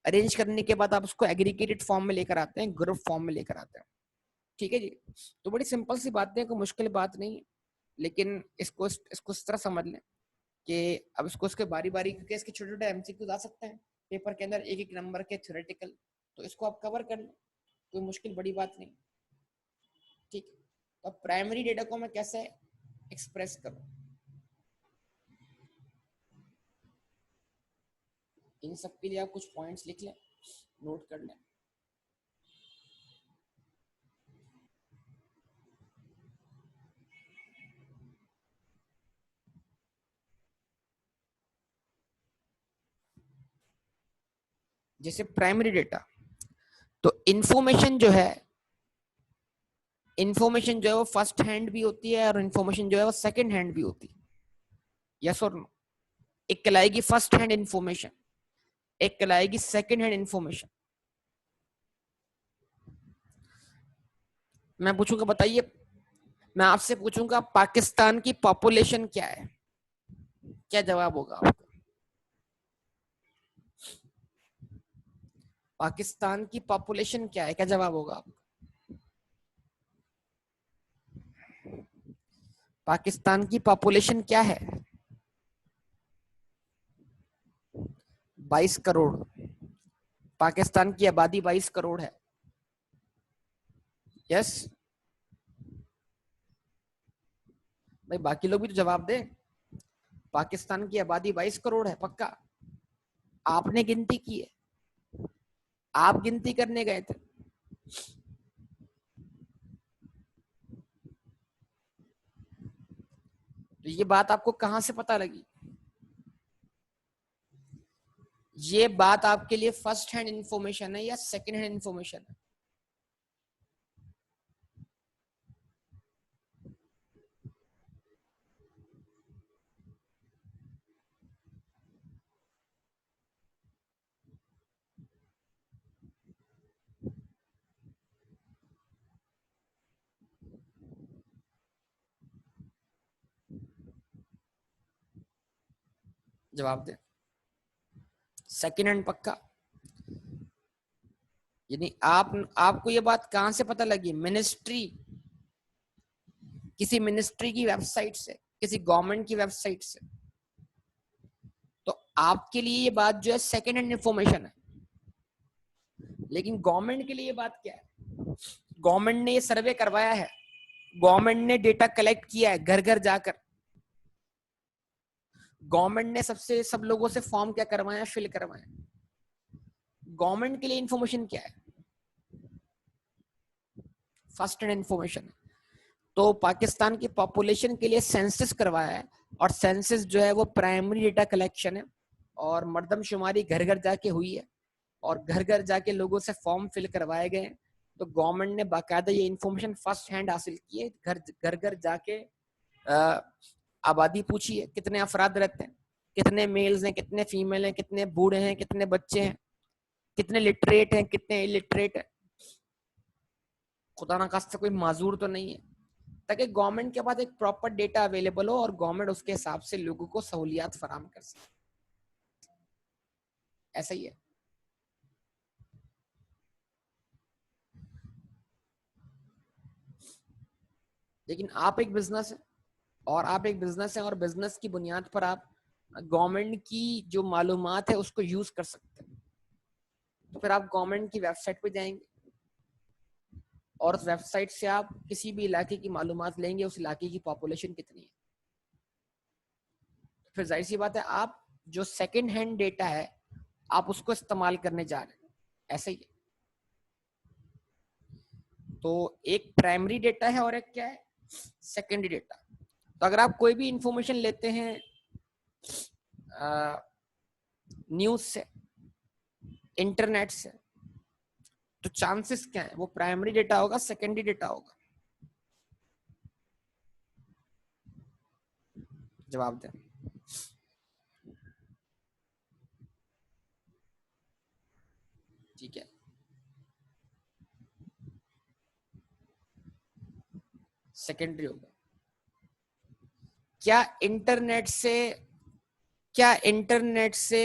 अरेंज करने के बाद आप उसको एग्रीगेटेड फॉर्म में लेकर आते हैं, ग्रुप फॉर्म में लेकर आते हैं। ठीक है जी। तो बड़ी सिंपल सी बातें, कोई मुश्किल बात नहीं है। लेकिन इसको इसको इस तरह समझ लें कि अब इसको इसके बारी बारी, क्योंकि इसके छोटे छोटे एमसीक्यूज आ सकते हैं पेपर के अंदर, एक एक नंबर के थ्योरेटिकल, तो इसको आप कवर कर लें, कोई मुश्किल बड़ी बात नहीं। ठीक है, तो प्राइमरी डेटा को मैं कैसे एक्सप्रेस करूं, इन सब के लिए आप कुछ पॉइंट्स लिख लें, नोट कर लें। जैसे प्राइमरी डेटा, तो इंफॉर्मेशन जो है वो फर्स्ट हैंड भी होती है और इंफॉर्मेशन जो है वो सेकंड हैंड भी होती है। यस और नो? एक कहलाएगी फर्स्ट हैंड इंफॉर्मेशन, एक कहलाएगी सेकंड हैंड इंफॉर्मेशन। मैं पूछूंगा, बताइए, मैं आपसे पूछूंगा पाकिस्तान की पॉपुलेशन क्या है, क्या जवाब होगा आपका? पाकिस्तान की पॉपुलेशन क्या है, क्या जवाब होगा आपका? पाकिस्तान की पॉपुलेशन क्या है? 22 करोड़। पाकिस्तान की आबादी 22 करोड़ है। यस भाई, बाकी लोग भी तो जवाब दे। पाकिस्तान की आबादी 22 करोड़ है, पक्का? आपने गिनती की है? आप गिनती करने गए थे? तो ये बात आपको कहां से पता लगी? ये बात आपके लिए फर्स्ट हैंड इंफॉर्मेशन है या सेकंड हैंड इंफॉर्मेशन है? जवाब दे। सेकंड हैंड पक्का? यानी आपको ये बात कहां से पता लगी? किसी मिनिस्ट्री की वेबसाइट से, किसी गवर्नमेंट की वेबसाइट से? तो आपके लिए ये बात जो है सेकंड हैंड इंफॉर्मेशन है, लेकिन गवर्नमेंट के लिए ये बात क्या है? गवर्नमेंट ने ये सर्वे करवाया है, गवर्नमेंट ने डेटा कलेक्ट किया है घर घर जाकर, गवर्नमेंट ने सब लोगों से फॉर्म क्या करवाया, फिल करवाया। गवर्नमेंट के लिए इंफॉर्मेशन क्या है? First hand information. तो पाकिस्तान की पॉपुलेशन के लिए सेंसस करवाया है, और सेंसस जो है वो प्राइमरी डेटा कलेक्शन है, और मर्दमशुमारी घर घर जाके हुई है, और घर घर जाके लोगों से फॉर्म फिल करवाए गए हैं। तो गवर्नमेंट ने बाकायदा ये इंफॉर्मेशन फर्स्ट हैंड हासिल की है, घर घर जाके आबादी पूछी है, कितने अफराद रहते हैं, कितने मेल्स हैं, कितने फीमेल हैं, कितने बूढ़े हैं, कितने बच्चे हैं, कितने लिटरेट हैं, कितने इलिटरेट हैं, खुदा ना खास्ता कोई माजूर तो नहीं है, ताकि गवर्नमेंट के पास एक प्रॉपर डेटा अवेलेबल हो और गवर्नमेंट उसके हिसाब से लोगों को सहूलियात फराम कर सके। ऐसा ही है। लेकिन आप एक बिजनेस है, और बिजनेस की बुनियाद पर आप गवर्नमेंट की जो मालूमात है उसको यूज कर सकते हैं। तो फिर आप गवर्नमेंट की वेबसाइट पे जाएंगे, और उस वेबसाइट से आप किसी भी इलाके की मालूमात लेंगे, उस इलाके की पॉपुलेशन कितनी है। फिर जाहिर सी बात है, आप जो सेकंड हैंड डेटा है आप उसको इस्तेमाल करने जा रहे हैं। ऐसा ही है। तो एक प्राइमरी डेटा है और एक क्या है, सेकेंडरी डेटा। तो अगर आप कोई भी इंफॉर्मेशन लेते हैं न्यूज से, इंटरनेट से, तो चांसेस क्या है, वो प्राइमरी डेटा होगा, सेकेंडरी डेटा होगा? जवाब दें। ठीक है, सेकेंडरी होगा। क्या इंटरनेट से क्या इंटरनेट से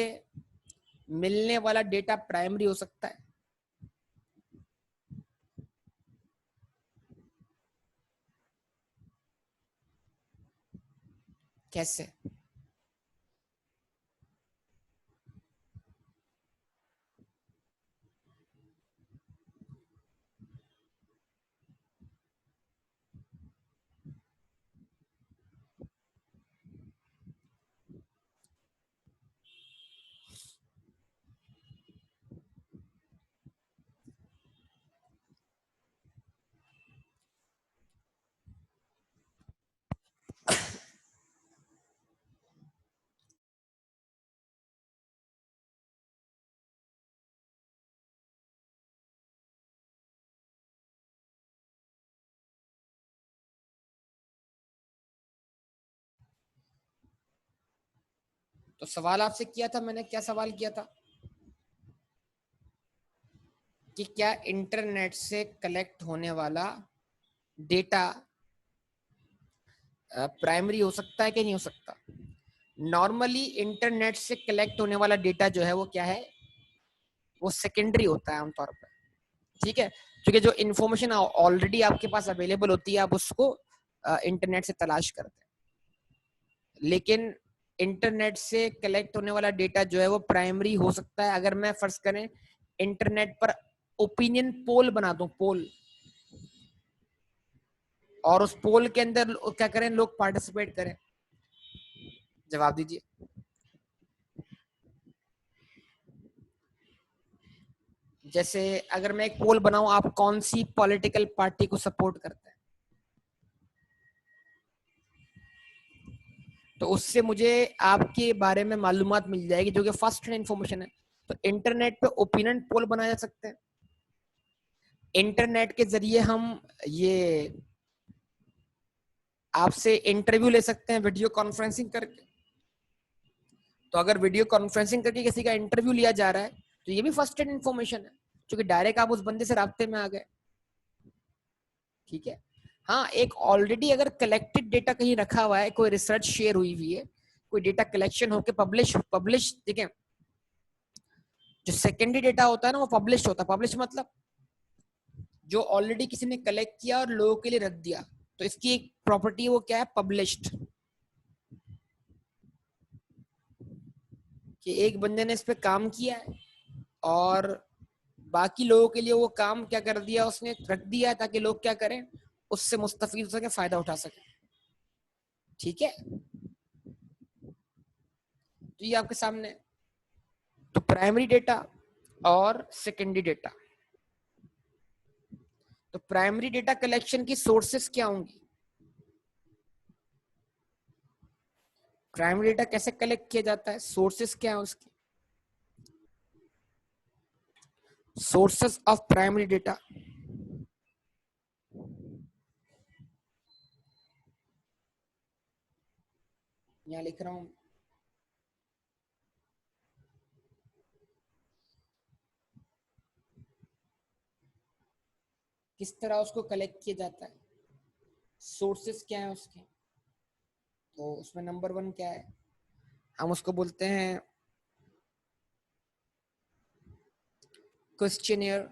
मिलने वाला डेटा प्राइमरी हो सकता है? कैसे? तो सवाल आपसे किया था मैंने, क्या सवाल किया था कि क्या इंटरनेट से कलेक्ट होने वाला डेटा प्राइमरी हो सकता है कि नहीं हो सकता? नॉर्मली इंटरनेट से कलेक्ट होने वाला डेटा जो है वो क्या है, वो सेकेंडरी होता है आमतौर पर, ठीक है, क्योंकि जो इन्फॉर्मेशन ऑलरेडी आपके पास अवेलेबल होती है आप उसको इंटरनेट से तलाश करते हैं। लेकिन इंटरनेट से कलेक्ट होने वाला डेटा जो है वो प्राइमरी हो सकता है अगर मैं फर्ज करें इंटरनेट पर ओपिनियन पोल बना दूं, पोल, और उस पोल के अंदर क्या करें, लोग पार्टिसिपेट करें। जवाब दीजिए। जैसे अगर मैं एक पोल बनाऊं, आप कौन सी पॉलिटिकल पार्टी को सपोर्ट करते हैं, तो उससे मुझे आपके बारे में मालूमात मिल जाएगी जो कि फर्स्ट हैंड इंफॉर्मेशन है। तो इंटरनेट पे ओपिनियन पोल बनाया जा सकते हैं। इंटरनेट के जरिए हम ये आपसे इंटरव्यू ले सकते हैं वीडियो कॉन्फ्रेंसिंग करके। तो अगर वीडियो कॉन्फ्रेंसिंग करके किसी का इंटरव्यू लिया जा रहा है तो ये भी फर्स्ट हैंड इंफॉर्मेशन है, क्योंकि डायरेक्ट आप उस बंदे से रास्ते में आ गए, ठीक है। हाँ, एक ऑलरेडी अगर कलेक्टेड डेटा कहीं रखा हुआ है, कोई रिसर्च शेयर हुई है, कोई डेटा कलेक्शन होकर पब्लिश पब्लिश ठीक है, जो सेकेंडरी डेटा होता है ना वो पब्लिश होता है। पब्लिश मतलब जो ऑलरेडी किसी ने कलेक्ट किया और लोगों के लिए रख दिया, तो इसकी एक प्रॉपर्टी वो क्या है, पब्लिश्ड, कि एक बंदे ने इस पे काम किया है और बाकी लोगों के लिए वो काम क्या कर दिया, उसने रख दिया है ताकि लोग क्या करें, उससे मुस्तफीद हो सके, फायदा उठा सके, ठीक है। तो ये आपके सामने है। तो प्राइमरी डेटा और सेकेंडरी डेटा, तो प्राइमरी डेटा कलेक्शन की सोर्सेस क्या होंगी, प्राइमरी डेटा कैसे कलेक्ट किया जाता है, सोर्सेस क्या है उसकी, सोर्सेस ऑफ प्राइमरी डेटा, यहाँ लिख रहा हूं, किस तरह उसको कलेक्ट किया जाता है, सोर्सेस क्या है उसके। तो उसमें नंबर वन क्या है, हम उसको बोलते हैं क्वेश्चनियर।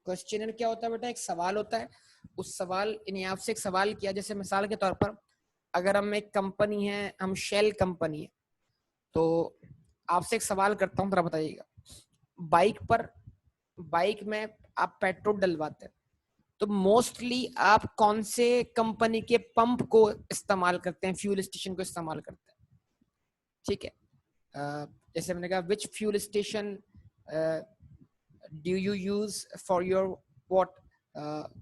क्वेश्चनर क्या होता है बेटा, एक सवाल होता है, उस सवाल यानी आपसे एक सवाल किया, जैसे मिसाल के तौर पर अगर हम एक कंपनी है, हम शेल कंपनी है, तो आपसे एक सवाल करता हूँ, जरा बताइएगा, बाइक पर, बाइक में आप पेट्रोल डलवाते हैं तो मोस्टली आप कौन से कंपनी के पंप को इस्तेमाल करते हैं, फ्यूल स्टेशन को इस्तेमाल करते हैं, ठीक है। जैसे मैंने कहा which fuel station do you use for your what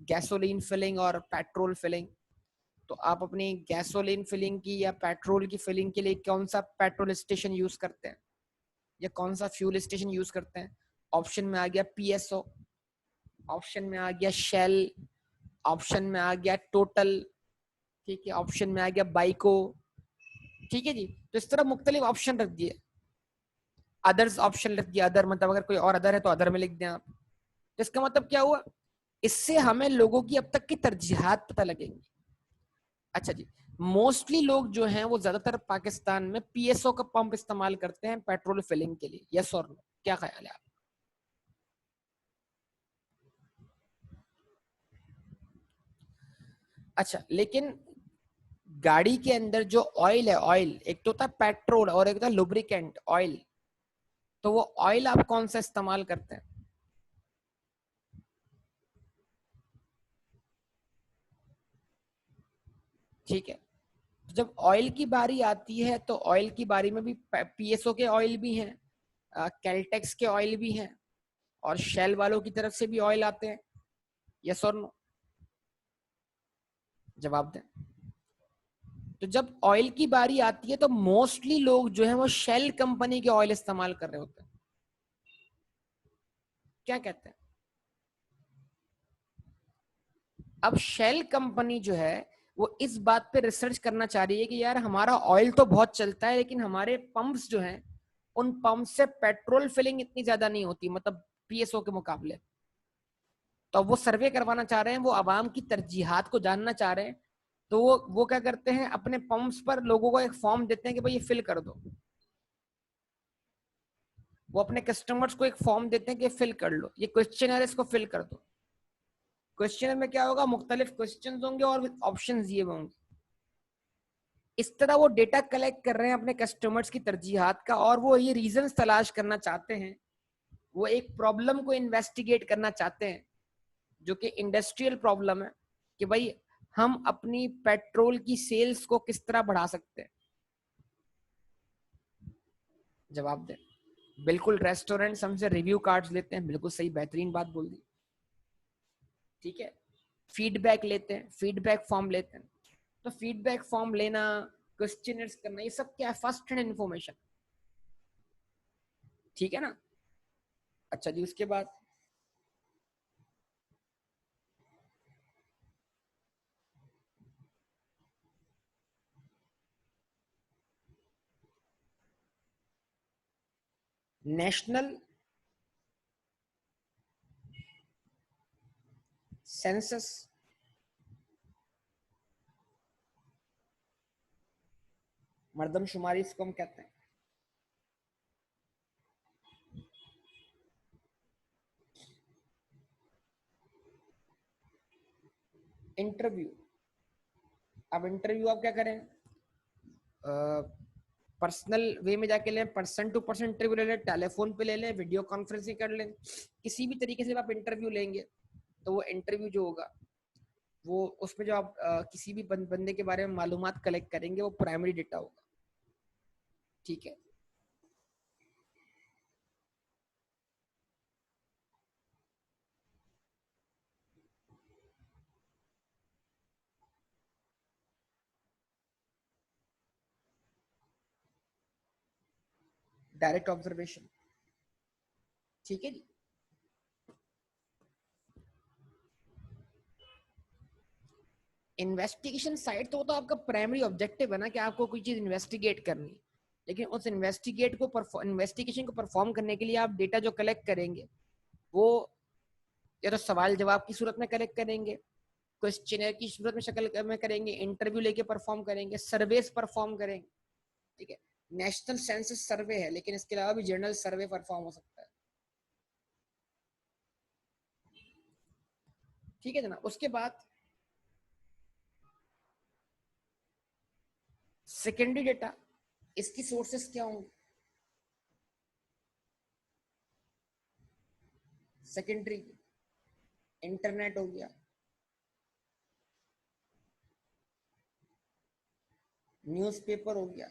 gasoline filling और पेट्रोल फिलिंग। तो आप अपनी गैसोलीन फिलिंग की या पेट्रोल की फिलिंग के लिए कौन सा पेट्रोल स्टेशन यूज करते हैं या कौन सा फ्यूल स्टेशन यूज करते हैं। ऑप्शन में आ गया पीएसओ, ऑप्शन में आ गया शेल, ऑप्शन में आ गया टोटल, ठीक है, ऑप्शन में आ गया बाइको, ठीक है जी। तो इस तरह मुख्तलिफ ऑप्शन रख दिए, अदर्स ऑप्शन रख दिया, अदर मतलब अगर कोई और अदर है तो अदर में लिख दें आप। तो इसका मतलब क्या हुआ, इससे हमें लोगों की अब तक की तरजीहात पता लगेंगी। अच्छा जी, मोस्टली लोग जो हैं वो ज्यादातर पाकिस्तान में पीएसओ का पंप इस्तेमाल करते हैं पेट्रोल फिलिंग के लिए, यस और नो, क्या ख्याल है आप? अच्छा, लेकिन गाड़ी के अंदर जो ऑयल है, ऑयल एक तो होता है पेट्रोल और एक होता है लुब्रिकेंट ऑयल, तो वो ऑयल आप कौन सा इस्तेमाल करते हैं? ठीक है, तो जब ऑयल की बारी आती है तो ऑयल की बारी में भी पीएसओ के ऑयल भी हैं, कैलटेक्स के ऑयल भी हैं, और शेल वालों की तरफ से भी ऑयल आते हैं, यस और नो, जवाब दें। तो जब ऑयल की बारी आती है तो मोस्टली लोग जो है वो शेल कंपनी के ऑयल इस्तेमाल कर रहे होते हैं, क्या कहते हैं? अब शेल कंपनी जो है वो इस बात पे रिसर्च करना चाह रही है कि यार हमारा ऑयल तो बहुत चलता है लेकिन हमारे पंप्स जो हैं उन पंप से पेट्रोल फिलिंग इतनी ज्यादा नहीं होती, मतलब पीएसओ के मुकाबले। तो अब वो सर्वे करवाना चाह रहे हैं, वो आवाम की तरजीहात को जानना चाह रहे हैं। तो वो क्या करते हैं, अपने पंप्स पर लोगों को एक फॉर्म देते हैं कि भाई ये फिल कर दो। वो अपने कस्टमर्स को एक फॉर्म देते हैं कि फिल कर लो, ये क्वेश्चन है, इसको फिल कर दो। क्वेश्चन में क्या होगा, मुख्तलिफ क्वेश्चन होंगे और ऑप्शन दिए हुए होंगे। इस तरह वो डेटा कलेक्ट कर रहे हैं अपने कस्टमर्स की तरजीहात का, और वो ये रीजन तलाश करना चाहते हैं, वो एक प्रॉब्लम को इन्वेस्टिगेट करना चाहते हैं जो कि इंडस्ट्रियल प्रॉब्लम है, कि भाई हम अपनी पेट्रोल की सेल्स को किस तरह बढ़ा सकते हैं। जवाब दें। बिल्कुल, रेस्टोरेंट्स हमसे रिव्यू कार्ड्स लेते हैं, बिल्कुल सही, बेहतरीन बात बोल दी। ठीक है, फीडबैक लेते हैं, फीडबैक फॉर्म लेते हैं। तो फीडबैक फॉर्म लेना, क्वेश्चनर्स करना, ये सब क्या है, फर्स्ट हैंड इन्फॉर्मेशन। ठीक है ना? अच्छा जी, उसके बाद नेशनल सेंसस, मर्दमशुमारी इसको हम कहते हैं। इंटरव्यू, अब इंटरव्यू आप क्या करें, पर्सनल वे में जाके लें, पर्सन टू पर्सन इंटरव्यू ले लें, टेलीफोन पे ले लें, वीडियो कॉन्फ्रेंसिंग कर लें, किसी भी तरीके से आप इंटरव्यू लेंगे तो वो इंटरव्यू जो होगा वो उसमें जो आप किसी भी बंदे के बारे में मालूमात कलेक्ट करेंगे वो प्राइमरी डेटा होगा। ठीक है, डायरेक्ट ऑब्जर्वेशन। ठीक है जी, इन्वेस्टिगेशन साइट तो आपका प्राइमरी ऑब्जेक्टिव है ना, कि आपको कोई चीज इन्वेस्टिगेट करनी है, लेकिन उस इन्वेस्टिगेशन को परफॉर्म करने के लिए आप डेटा जो कलेक्ट करेंगे वो या तो सवाल जवाब की सूरत में कलेक्ट करेंगे, क्वेश्चनर की सूरत में शक्ल में करेंगे, इंटरव्यू लेके परफॉर्म करेंगे, सर्वेस परफॉर्म करेंगे। ठीक है, नेशनल सेंसस सर्वे है लेकिन इसके अलावा भी जनरल सर्वे परफॉर्म हो सकता है। ठीक है जनाब, उसके बाद सेकेंडरी डेटा, इसकी सोर्सेस क्या होंगे? सेकेंडरी इंटरनेट हो गया, न्यूज़पेपर हो गया,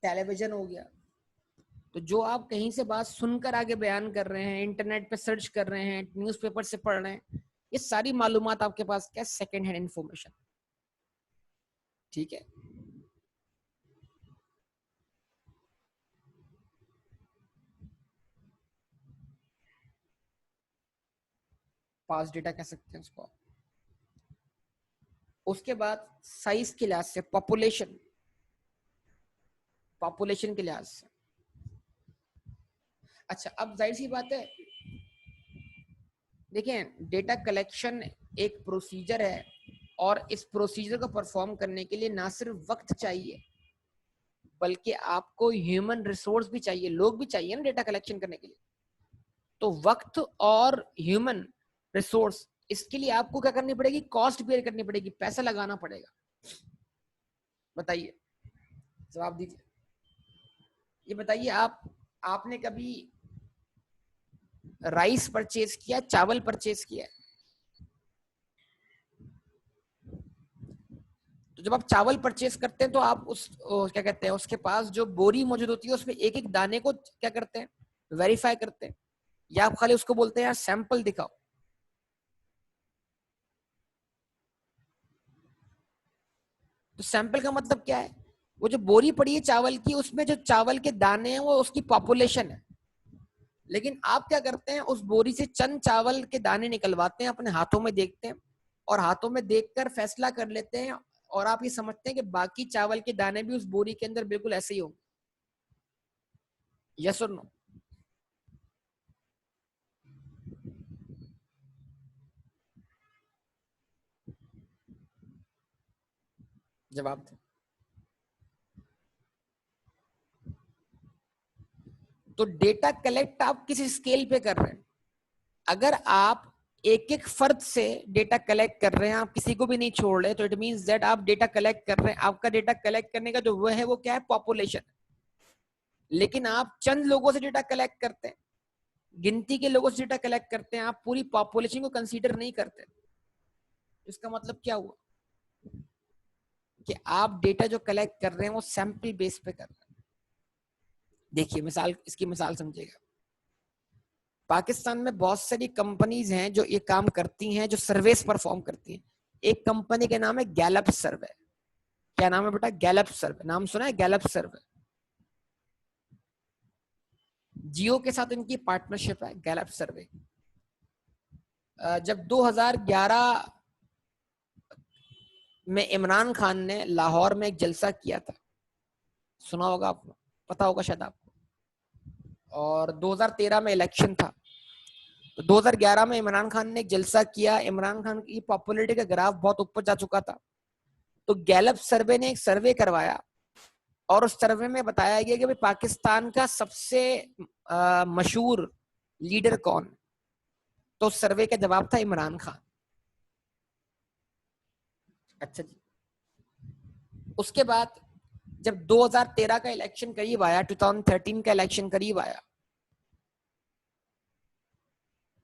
टेलीविजन हो गया। तो जो आप कहीं से बात सुनकर आगे बयान कर रहे हैं, इंटरनेट पे सर्च कर रहे हैं, न्यूज़पेपर से पढ़ रहे हैं, ये सारी मालूमात आपके पास क्या, सेकेंड हैंड इंफॉर्मेशन। ठीक है, पास डेटा कह सकते हैं उसको। उसके बाद साइज के लिहाज से, पॉपुलेशन, पॉपुलेशन के लिहाज से, अच्छा, अब जाहिर सी बात है, देखिए डेटा कलेक्शन एक प्रोसीजर है और इस प्रोसीजर को परफॉर्म करने के लिए ना सिर्फ वक्त चाहिए बल्कि आपको ह्यूमन रिसोर्स भी चाहिए, लोग भी चाहिए ना डेटा कलेक्शन करने के लिए। तो वक्त और ह्यूमन रिसोर्स, इसके लिए आपको क्या करनी पड़ेगी, कॉस्ट बेयर करनी पड़ेगी, पैसा लगाना पड़ेगा। बताइए, जवाब दीजिए। ये बताइए, आपने कभी राइस परचेज किया, चावल परचेज किया? तो जब आप चावल परचेज करते हैं तो आप क्या कहते हैं, उसके पास जो बोरी मौजूद होती है उसमें एक एक दाने को क्या करते हैं, वेरीफाई करते हैं, या आप खाली उसको बोलते हैं यार सैंपल दिखाओ? तो सैंपल का मतलब क्या है, वो जो बोरी पड़ी है चावल की, उसमें जो चावल के दाने हैं वो उसकी पॉपुलेशन है। लेकिन आप क्या करते हैं, उस बोरी से चंद चावल के दाने निकलवाते हैं, अपने हाथों में देखते हैं और हाथों में देखकर फैसला कर लेते हैं, और आप ये समझते हैं कि बाकी चावल के दाने भी उस बोरी के अंदर बिल्कुल ऐसे ही होंगे। यस और नो? जवाब दे। तो डेटा कलेक्ट आप किस स्केल पे कर रहे हैं? अगर आप एक एक फर्द से डेटा कलेक्ट कर रहे हैं, आप किसी को भी नहीं छोड़ रहे, तो इट मींस दैट आप डेटा कलेक्ट कर रहे हैं, आपका डेटा कलेक्ट करने का जो वो है वो क्या है, पॉपुलेशन। लेकिन आप चंद लोगों से डेटा कलेक्ट करते हैं, गिनती के लोगों से डेटा कलेक्ट करते हैं, आप पूरी पॉपुलेशन को कंसीडर नहीं करते। इसका मतलब क्या हुआ कि आप डेटा जो कलेक्ट कर रहे हैं वो सैंपल बेस पे कर रहे हैं। देखिए मिसाल, इसकी मिसाल समझिएगा। पाकिस्तान में बहुत सारी कंपनीज हैं जो ये काम करती हैं, जो सर्वेस परफॉर्म करती हैं। एक कंपनी के नाम है गैलप सर्वे। क्या नाम है बेटा? गैलप सर्वे, नाम सुना है? गैलप सर्वे। जियो के साथ इनकी पार्टनरशिप है, गैलप सर्वे। जब 2011 में इमरान खान ने लाहौर में एक जलसा किया था, सुना होगा आपको, पता होगा शायद आपको, और 2013 में इलेक्शन था। तो 2011 में इमरान खान ने एक जलसा किया, इमरान खान की पॉपुलैरिटी का ग्राफ बहुत ऊपर जा चुका था। तो गैलप सर्वे ने एक सर्वे करवाया और उस सर्वे में बताया गया कि भाई पाकिस्तान का सबसे मशहूर लीडर कौन? तो उस सर्वे का जवाब था इमरान खान। अच्छा जी। उसके बाद जब 2013 का इलेक्शन करीब आया, 2013 का इलेक्शन करीब आया,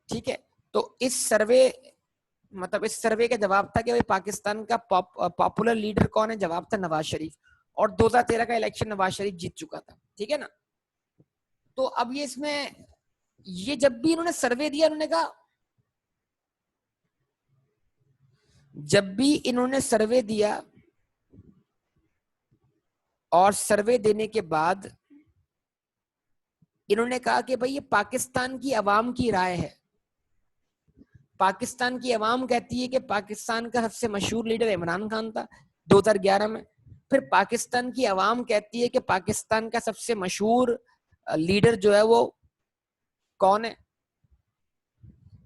ठीक है, तो इस सर्वे, मतलब इस सर्वे का जवाब था कि भाई पाकिस्तान का पॉपुलर लीडर कौन है? जवाब था नवाज शरीफ। और 2013 का इलेक्शन नवाज शरीफ जीत चुका था, ठीक है ना? तो अब ये इसमें, ये जब भी इन्होंने सर्वे दिया, इन्होंने कहा, जब भी इन्होंने सर्वे दिया और सर्वे देने के बाद इन्होंने कहा कि भाई ये पाकिस्तान की आवाम की राय है। पाकिस्तान की आवाम कहती है कि पाकिस्तान का सबसे मशहूर लीडर इमरान खान था 2011 में। फिर पाकिस्तान की आवाम कहती है कि पाकिस्तान का सबसे मशहूर लीडर जो है वो कौन है?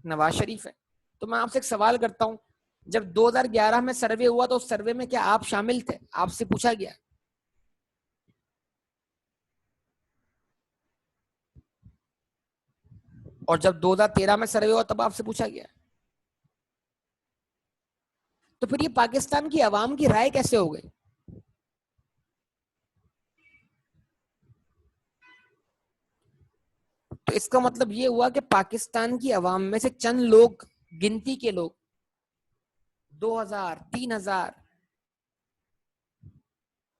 नवाज शरीफ है। तो मैं आपसे एक सवाल करता हूं, जब 2011 में सर्वे हुआ तो उस सर्वे में क्या आप शामिल थे? आपसे पूछा गया। और जब 2013 में सर्वे हुआ तब आपसे पूछा गया। तो फिर ये पाकिस्तान की आवाम की राय कैसे हो गई? तो इसका मतलब ये हुआ कि पाकिस्तान की आवाम में से चंद लोग, गिनती के लोग, 2000, 3000,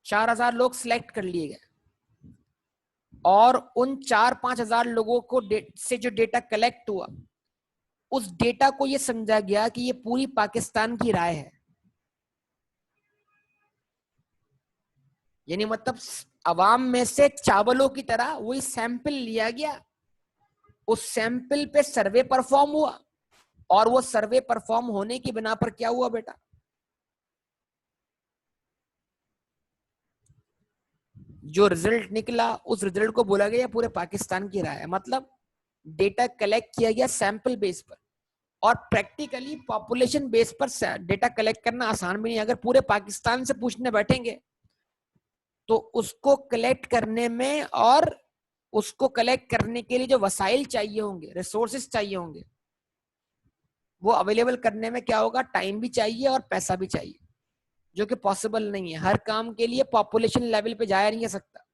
4000 लोग सिलेक्ट कर लिए गए और उन 4-5 हजार लोगों को से जो डेटा कलेक्ट हुआ, उस डेटा को ये समझा गया कि ये पूरी पाकिस्तान की राय है। यानी मतलब अवाम में से चावलों की तरह वही सैंपल लिया गया, उस सैंपल पे सर्वे परफॉर्म हुआ और वो सर्वे परफॉर्म होने की बिना पर क्या हुआ बेटा? जो रिजल्ट निकला उस रिजल्ट को बोला गया पूरे पाकिस्तान की राय है। मतलब डेटा कलेक्ट किया गया सैंपल बेस पर, और प्रैक्टिकली पॉपुलेशन बेस पर डेटा कलेक्ट करना आसान भी नहीं। अगर पूरे पाकिस्तान से पूछने बैठेंगे तो उसको कलेक्ट करने में और उसको कलेक्ट करने के लिए जो वसाइल चाहिए होंगे, रिसोर्सेस चाहिए होंगे, वो अवेलेबल करने में क्या होगा, टाइम भी चाहिए और पैसा भी चाहिए, जो कि पॉसिबल नहीं है। हर काम के लिए पॉपुलेशन लेवल पे जाया नहीं जा सकता।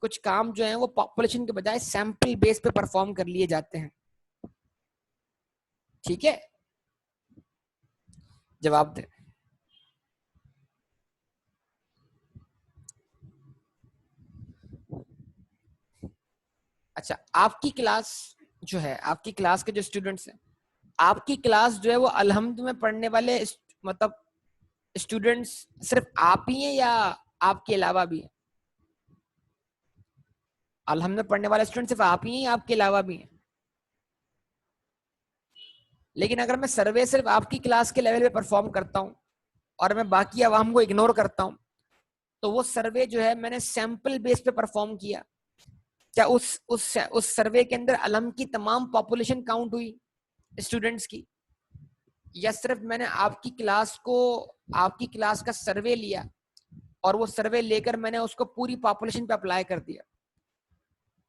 कुछ काम जो है वो पॉपुलेशन के बजाय सैंपल बेस पे परफॉर्म कर लिए जाते हैं। ठीक है, जवाब दे। अच्छा, आपकी क्लास जो है, आपकी क्लास के जो स्टूडेंट्स हैं, आपकी क्लास जो है वो अलहम्द में पढ़ने वाले मतलब स्टूडेंट्स सिर्फ आप ही हैं या आपके अलावा भी हैं? अलहम्द में पढ़ने वाले स्टूडेंट सिर्फ आप ही हैं या आपके अलावा भी हैं? लेकिन अगर मैं सर्वे सिर्फ आपकी क्लास के लेवल पे परफॉर्म करता हूं और मैं बाकी आवाम को इग्नोर करता हूं, तो वो सर्वे जो है मैंने सैंपल बेस पे परफॉर्म किया, क्या उस सर्वे के अंदर अलम की तमाम पॉपुलेशन काउंट हुई स्टूडेंट्स की, या सिर्फ मैंने आपकी क्लास का सर्वे लिया और वो सर्वे लेकर मैंने उसको पूरी पॉपुलेशन पे अप्लाई कर दिया?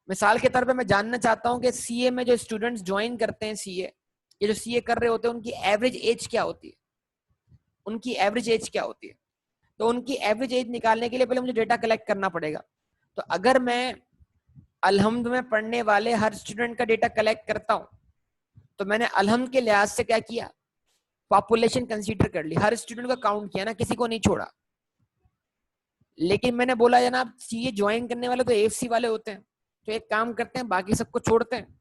मिसाल के तौर पे मैं जानना चाहता हूं कि सीए में जो स्टूडेंट्स ज्वाइन करते हैं सीए, ये जो सीए कर रहे होते हैं, उनकी एवरेज एज क्या होती है? उनकी एवरेज एज क्या होती है? तो उनकी एवरेज एज निकालने के लिए पहले मुझे डेटा कलेक्ट करना पड़ेगा। तो अगर मैं अलहम्द में पढ़ने वाले हर स्टूडेंट का डेटा कलेक्ट करता हूं, तो मैंने अलहम्द के लिहाज से क्या किया, पॉपुलेशन कंसीडर कर ली, हर स्टूडेंट का काउंट किया ना, किसी को नहीं छोड़ा। लेकिन मैंने बोला जनाब सीए ज्वाइन करने वाले तो एएफसी वाले होते हैं, तो एक काम करते हैं, बाकी सबको छोड़ते हैं,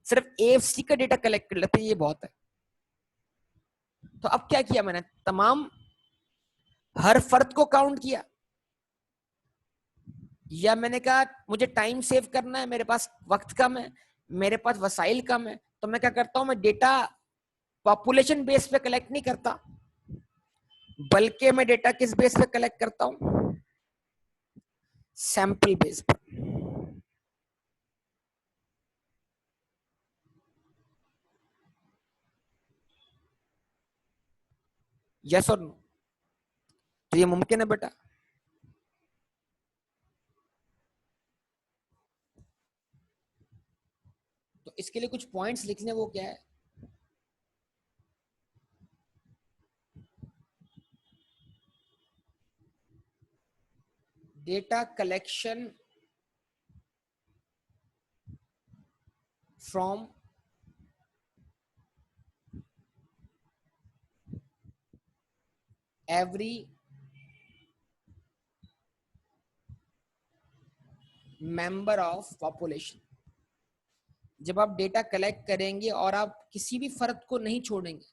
सिर्फ एएफसी का डेटा कलेक्ट कर लेते हैं, ये बहुत है। तो अब क्या किया मैंने, तमाम हर फर्द को काउंट किया, या मैंने कहा मुझे टाइम सेव करना है, मेरे पास वक्त कम है, मेरे पास वसाइल कम है, तो मैं क्या करता हूं, मैं डेटा पॉपुलेशन बेस पे कलेक्ट नहीं करता, बल्कि मैं डेटा किस बेस पे कलेक्ट करता हूं, सैंपल बेस पर। यस और नो? तो ये मुमकिन है बेटा? तो इसके लिए कुछ पॉइंट्स लिखने, वो क्या है, data collection from every member of population. जब आप डेटा कलेक्ट करेंगे और आप किसी भी फर्द को नहीं छोड़ेंगे,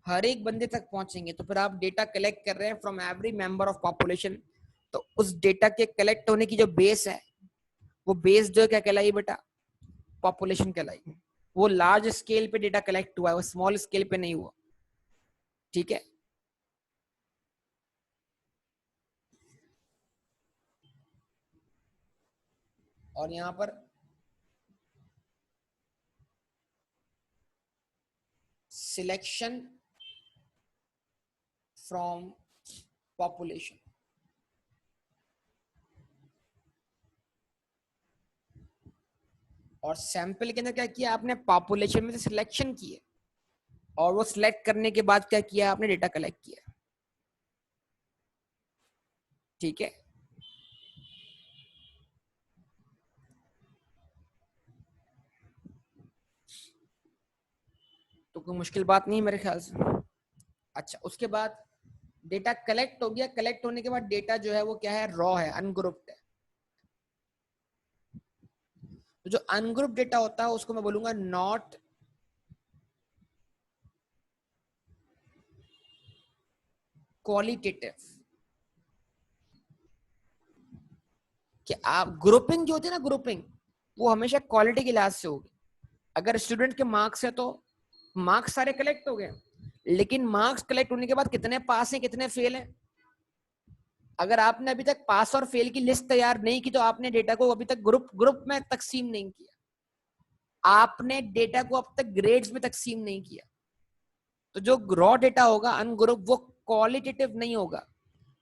हर एक बंदे तक पहुंचेंगे, तो फिर आप डेटा कलेक्ट कर रहे हैं from every member of population. तो उस डेटा के कलेक्ट होने की जो बेस है, वो बेस जो क्या कहलाई बेटा, पॉपुलेशन कहलाई। वो लार्ज स्केल पे डेटा कलेक्ट हुआ है, वो स्मॉल स्केल पे नहीं हुआ। ठीक है, और यहां पर सिलेक्शन फ्रॉम पॉपुलेशन, और सैंपल के अंदर क्या किया आपने, पॉपुलेशन में से सिलेक्शन किए, और वो सिलेक्ट करने के बाद क्या किया आपने, डेटा कलेक्ट किया। ठीक है, तो कोई मुश्किल बात नहीं मेरे ख्याल से। अच्छा, उसके बाद डेटा कलेक्ट हो गया, कलेक्ट होने के बाद डेटा जो है वो क्या है, रॉ है, अनग्रुप्ड है। तो जो अनग्रुप्ड डेटा होता है उसको मैं बोलूंगा नॉट क्वालिटेटिव। कि आप ग्रुपिंग जो होती है ना, ग्रुपिंग वो हमेशा क्वालिटी के लिहाज से होगी। अगर स्टूडेंट के मार्क्स है तो मार्क्स सारे कलेक्ट हो गए, लेकिन मार्क्स कलेक्ट होने के बाद कितने पास हैं कितने फेल हैं, अगर आपने अभी तक पास और फेल की लिस्ट तैयार नहीं की तो आपने डेटा को अभी तक ग्रुप ग्रुप में तकसीम नहीं किया, आपने डेटा को अब तक ग्रेड्स में तकसीम नहीं किया। तो जो रॉ डेटा होगा अनग्रुप, वो क्वालिटेटिव नहीं होगा।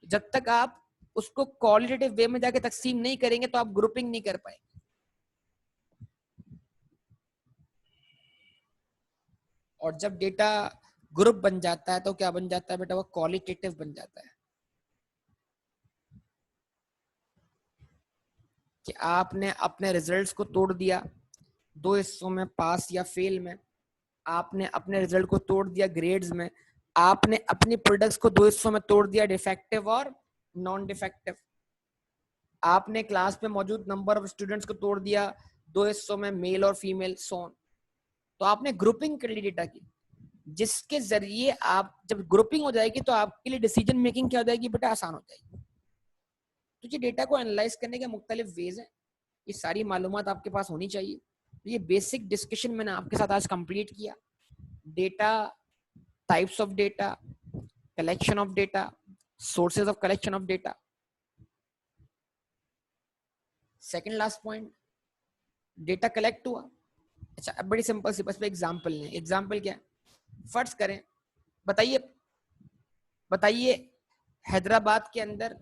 जब तक आप उसको क्वालिटेटिव वे में जाके तकसीम नहीं करेंगे तो आप ग्रुपिंग नहीं कर पाएंगे। और जब डेटा ग्रुप बन जाता है तो क्या बन जाता है बेटा, वो क्वालिटेटिव बन जाता है। कि आपने अपने रिजल्ट्स को तोड़ दिया दो हिस्सों में, पास या फेल में। आपने अपने रिजल्ट को तोड़ दिया ग्रेड्स में। आपने अपनी प्रोडक्ट्स को दो हिस्सों में तोड़ दिया, डिफेक्टिव और नॉन डिफेक्टिव। आपने क्लास में मौजूद नंबर ऑफ स्टूडेंट्स को तोड़ दिया दो हिस्सों में, मेल और फीमेल, सोन। तो आपने ग्रुपिंग कर ली डेटा की, जिसके जरिए आप जब ग्रुपिंग हो जाएगी तो आपके लिए डिसीजन मेकिंग क्या हो जाएगी बेटा, आसान हो जाएगी। तो ये डेटा को एनालाइज करने के मुख्तलिफ वेज हैं, ये सारी मालूमात आपके पास होनी चाहिए। तो ये बेसिक डिस्कशन मैंने आपके साथ आज कंप्लीट किया। Data, types of data, collection of data, sources of collection of data. Second last point, data collect हुआ। अच्छा, अब बड़ी सिंपल सी बस पे एग्जांपल लें। एग्जांपल क्या है, फर्ज करें, बताइए बताइए हैदराबाद के अंदर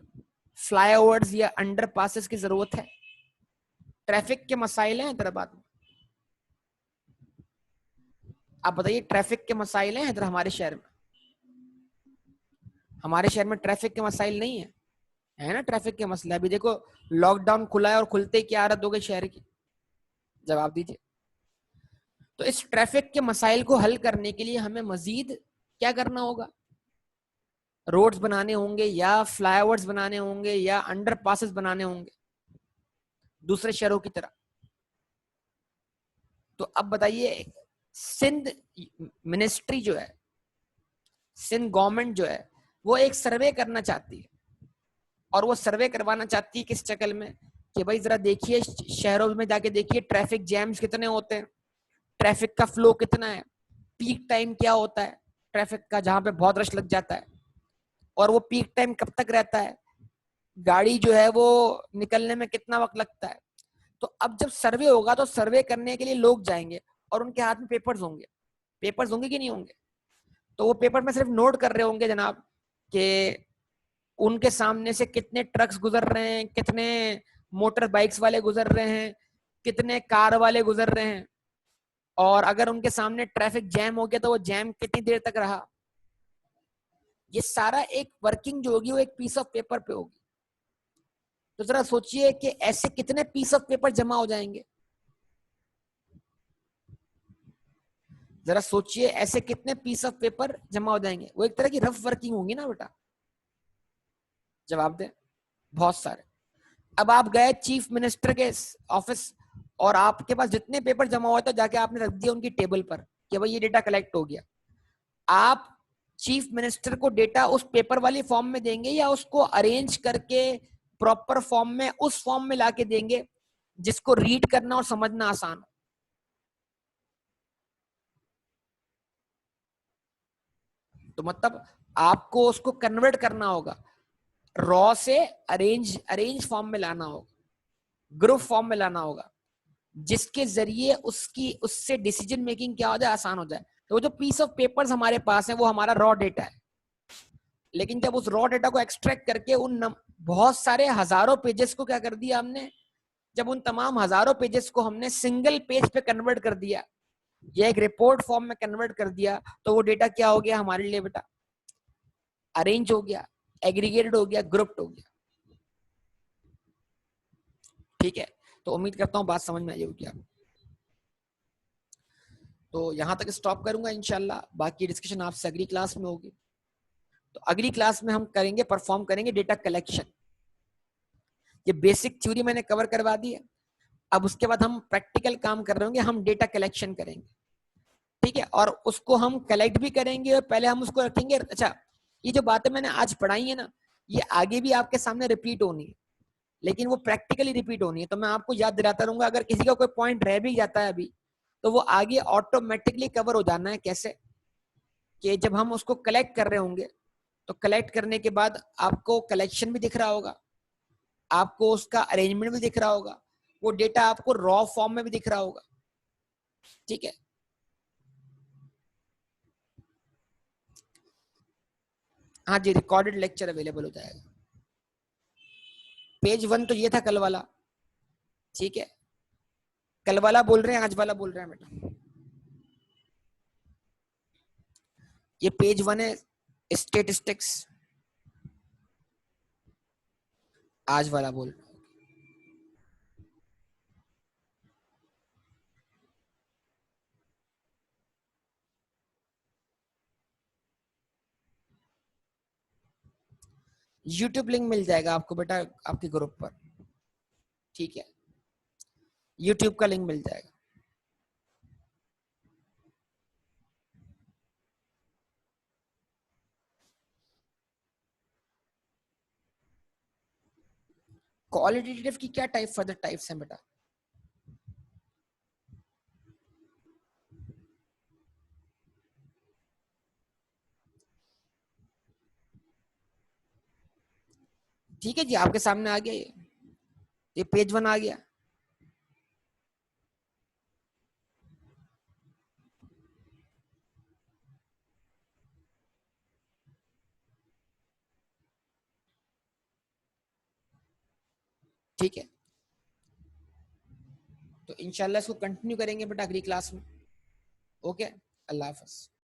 फ्लाईओवर्स या अंडरपासेस की जरूरत है। ट्रैफिक के मसाइल हैं हैदराबाद में, आप बताइए ट्रैफिक के मसाइल हैं इधर हमारे शहर में? हमारे शहर में ट्रैफिक के मसाइल नहीं है ना? ट्रैफिक के मसले अभी देखो, लॉकडाउन खुला है और खुलते ही क्या हालत हो गई शहर की, जवाब दीजिए। तो इस ट्रैफिक के मसाइल को हल करने के लिए हमें मजीद क्या करना होगा? रोड्स बनाने होंगे या फ्लाईओवर्स बनाने होंगे या अंडरपासेस बनाने होंगे दूसरे शहरों की तरह। तो अब बताइए, सिंध मिनिस्ट्री जो है, सिंध गवर्नमेंट जो है, वो एक सर्वे करना चाहती है। और वो सर्वे करवाना चाहती है किस शक्ल में, कि भाई जरा देखिए शहरों में जाके देखिए ट्रैफिक जैम्स कितने होते हैं, ट्रैफिक का फ्लो कितना है, पीक टाइम क्या होता है ट्रैफिक का, जहां पे बहुत रश लग जाता है, और वो पीक टाइम कब तक रहता है, गाड़ी जो है वो निकलने में कितना वक्त लगता है। तो अब जब सर्वे होगा तो सर्वे करने के लिए लोग जाएंगे और उनके हाथ में पेपर्स होंगे कि नहीं होंगे? तो वो पेपर में सिर्फ नोट कर रहे होंगे जनाब कि उनके सामने से कितने ट्रक्स गुजर रहे हैं, कितने मोटर बाइक्स वाले गुजर रहे हैं, कितने कार वाले गुजर रहे हैं, और अगर उनके सामने ट्रैफिक जैम हो गया तो वो जैम कितनी देर तक रहा। ये सारा एक वर्किंग जो होगी वो एक पीस ऑफ पेपर पे होगी। तो जरा सोचिए कि ऐसे कितने पीस ऑफ पेपर जमा हो जाएंगे, जरा सोचिए ऐसे कितने पीस ऑफ पेपर जमा हो जाएंगे। वो एक तरह की रफ वर्किंग होगी ना बेटा, जवाब दे। बहुत सारे। अब आप गए चीफ मिनिस्टर के ऑफिस और आपके पास जितने पेपर जमा हुआ था जाके आपने रख दिया उनकी टेबल पर कि भाई ये डेटा कलेक्ट हो गया। आप चीफ मिनिस्टर को डेटा उस पेपर वाली फॉर्म में देंगे या उसको अरेंज करके प्रॉपर फॉर्म में उस फॉर्म में लाके देंगे जिसको रीड करना और समझना आसान हो? तो मतलब आपको उसको कन्वर्ट करना होगा, रॉ से अरेंज फॉर्म में लाना होगा, ग्रुप फॉर्म में लाना होगा, जिसके जरिए उससे डिसीजन मेकिंग क्या हो जाए, आसान हो जाए। तो वो जो पीस ऑफ पेपर्स हमारे पास है वो हमारा रॉ डेटा है। लेकिन जब उस रॉ डेटा को एक्सट्रैक्ट करके उन बहुत सारे हजारों पेजेस को क्या कर दिया हमने, जब उन तमाम हजारों पेजेस को हमने सिंगल पेज पे कन्वर्ट कर दिया या एक रिपोर्ट फॉर्म में कन्वर्ट कर दिया, तो वो डेटा क्या हो गया हमारे लिए बेटा, अरेंज हो गया, एग्रीगेटेड हो गया, ग्रुप्ड हो गया। ठीक है, तो उम्मीद करता हूँ बात समझ में आई होगी आपको। तो यहाँ तक स्टॉप करूंगा इंशाल्लाह, बाकी डिस्कशन आपसे अगली क्लास में होगी। तो अगली क्लास में हम परफॉर्म करेंगे डेटा कलेक्शन। ये बेसिक थ्योरी मैंने कवर करवा दी है, अब उसके बाद हम प्रैक्टिकल काम कर रहे होंगे, हम डेटा कलेक्शन करेंगे। ठीक है, और उसको हम कलेक्ट भी करेंगे और पहले हम उसको रखेंगे। अच्छा, ये जो बातें मैंने आज पढ़ाई है ना, ये आगे भी आपके सामने रिपीट होनी है, लेकिन वो प्रैक्टिकली रिपीट होनी है। तो मैं आपको याद दिलाता रहूंगा, अगर किसी का कोई पॉइंट रह भी जाता है अभी, तो वो आगे ऑटोमेटिकली कवर हो जाना है। कैसे? कि जब हम उसको कलेक्ट कर रहे होंगे तो तो कलेक्ट करने के बाद आपको कलेक्शन भी दिख रहा होगा, आपको उसका अरेंजमेंट भी दिख रहा होगा, वो डेटा आपको रॉ फॉर्म में भी दिख रहा होगा। ठीक है, हाँ जी, रिकॉर्डेड लेक्चर अवेलेबल हो जाएगा। पेज 1 तो ये था कल वाला। ठीक है, कल वाला बोल रहे हैं, आज वाला बोल रहे हैं बेटा? ये पेज 1 है, स्टेटिस्टिक्स। आज वाला बोल रहे हैं। यूट्यूब लिंक मिल जाएगा आपको बेटा आपके ग्रुप पर। ठीक है, यूट्यूब का लिंक मिल जाएगा। क्वालिटेटिव की क्या टाइप फर्दर टाइप्स हैं बेटा? ठीक है जी, आपके सामने आ गया ये पेज 1 आ गया। ठीक है, तो इंशाल्लाह इसको कंटिन्यू करेंगे बेटा अगली क्लास में। ओके, अल्लाह हाफ़िज़।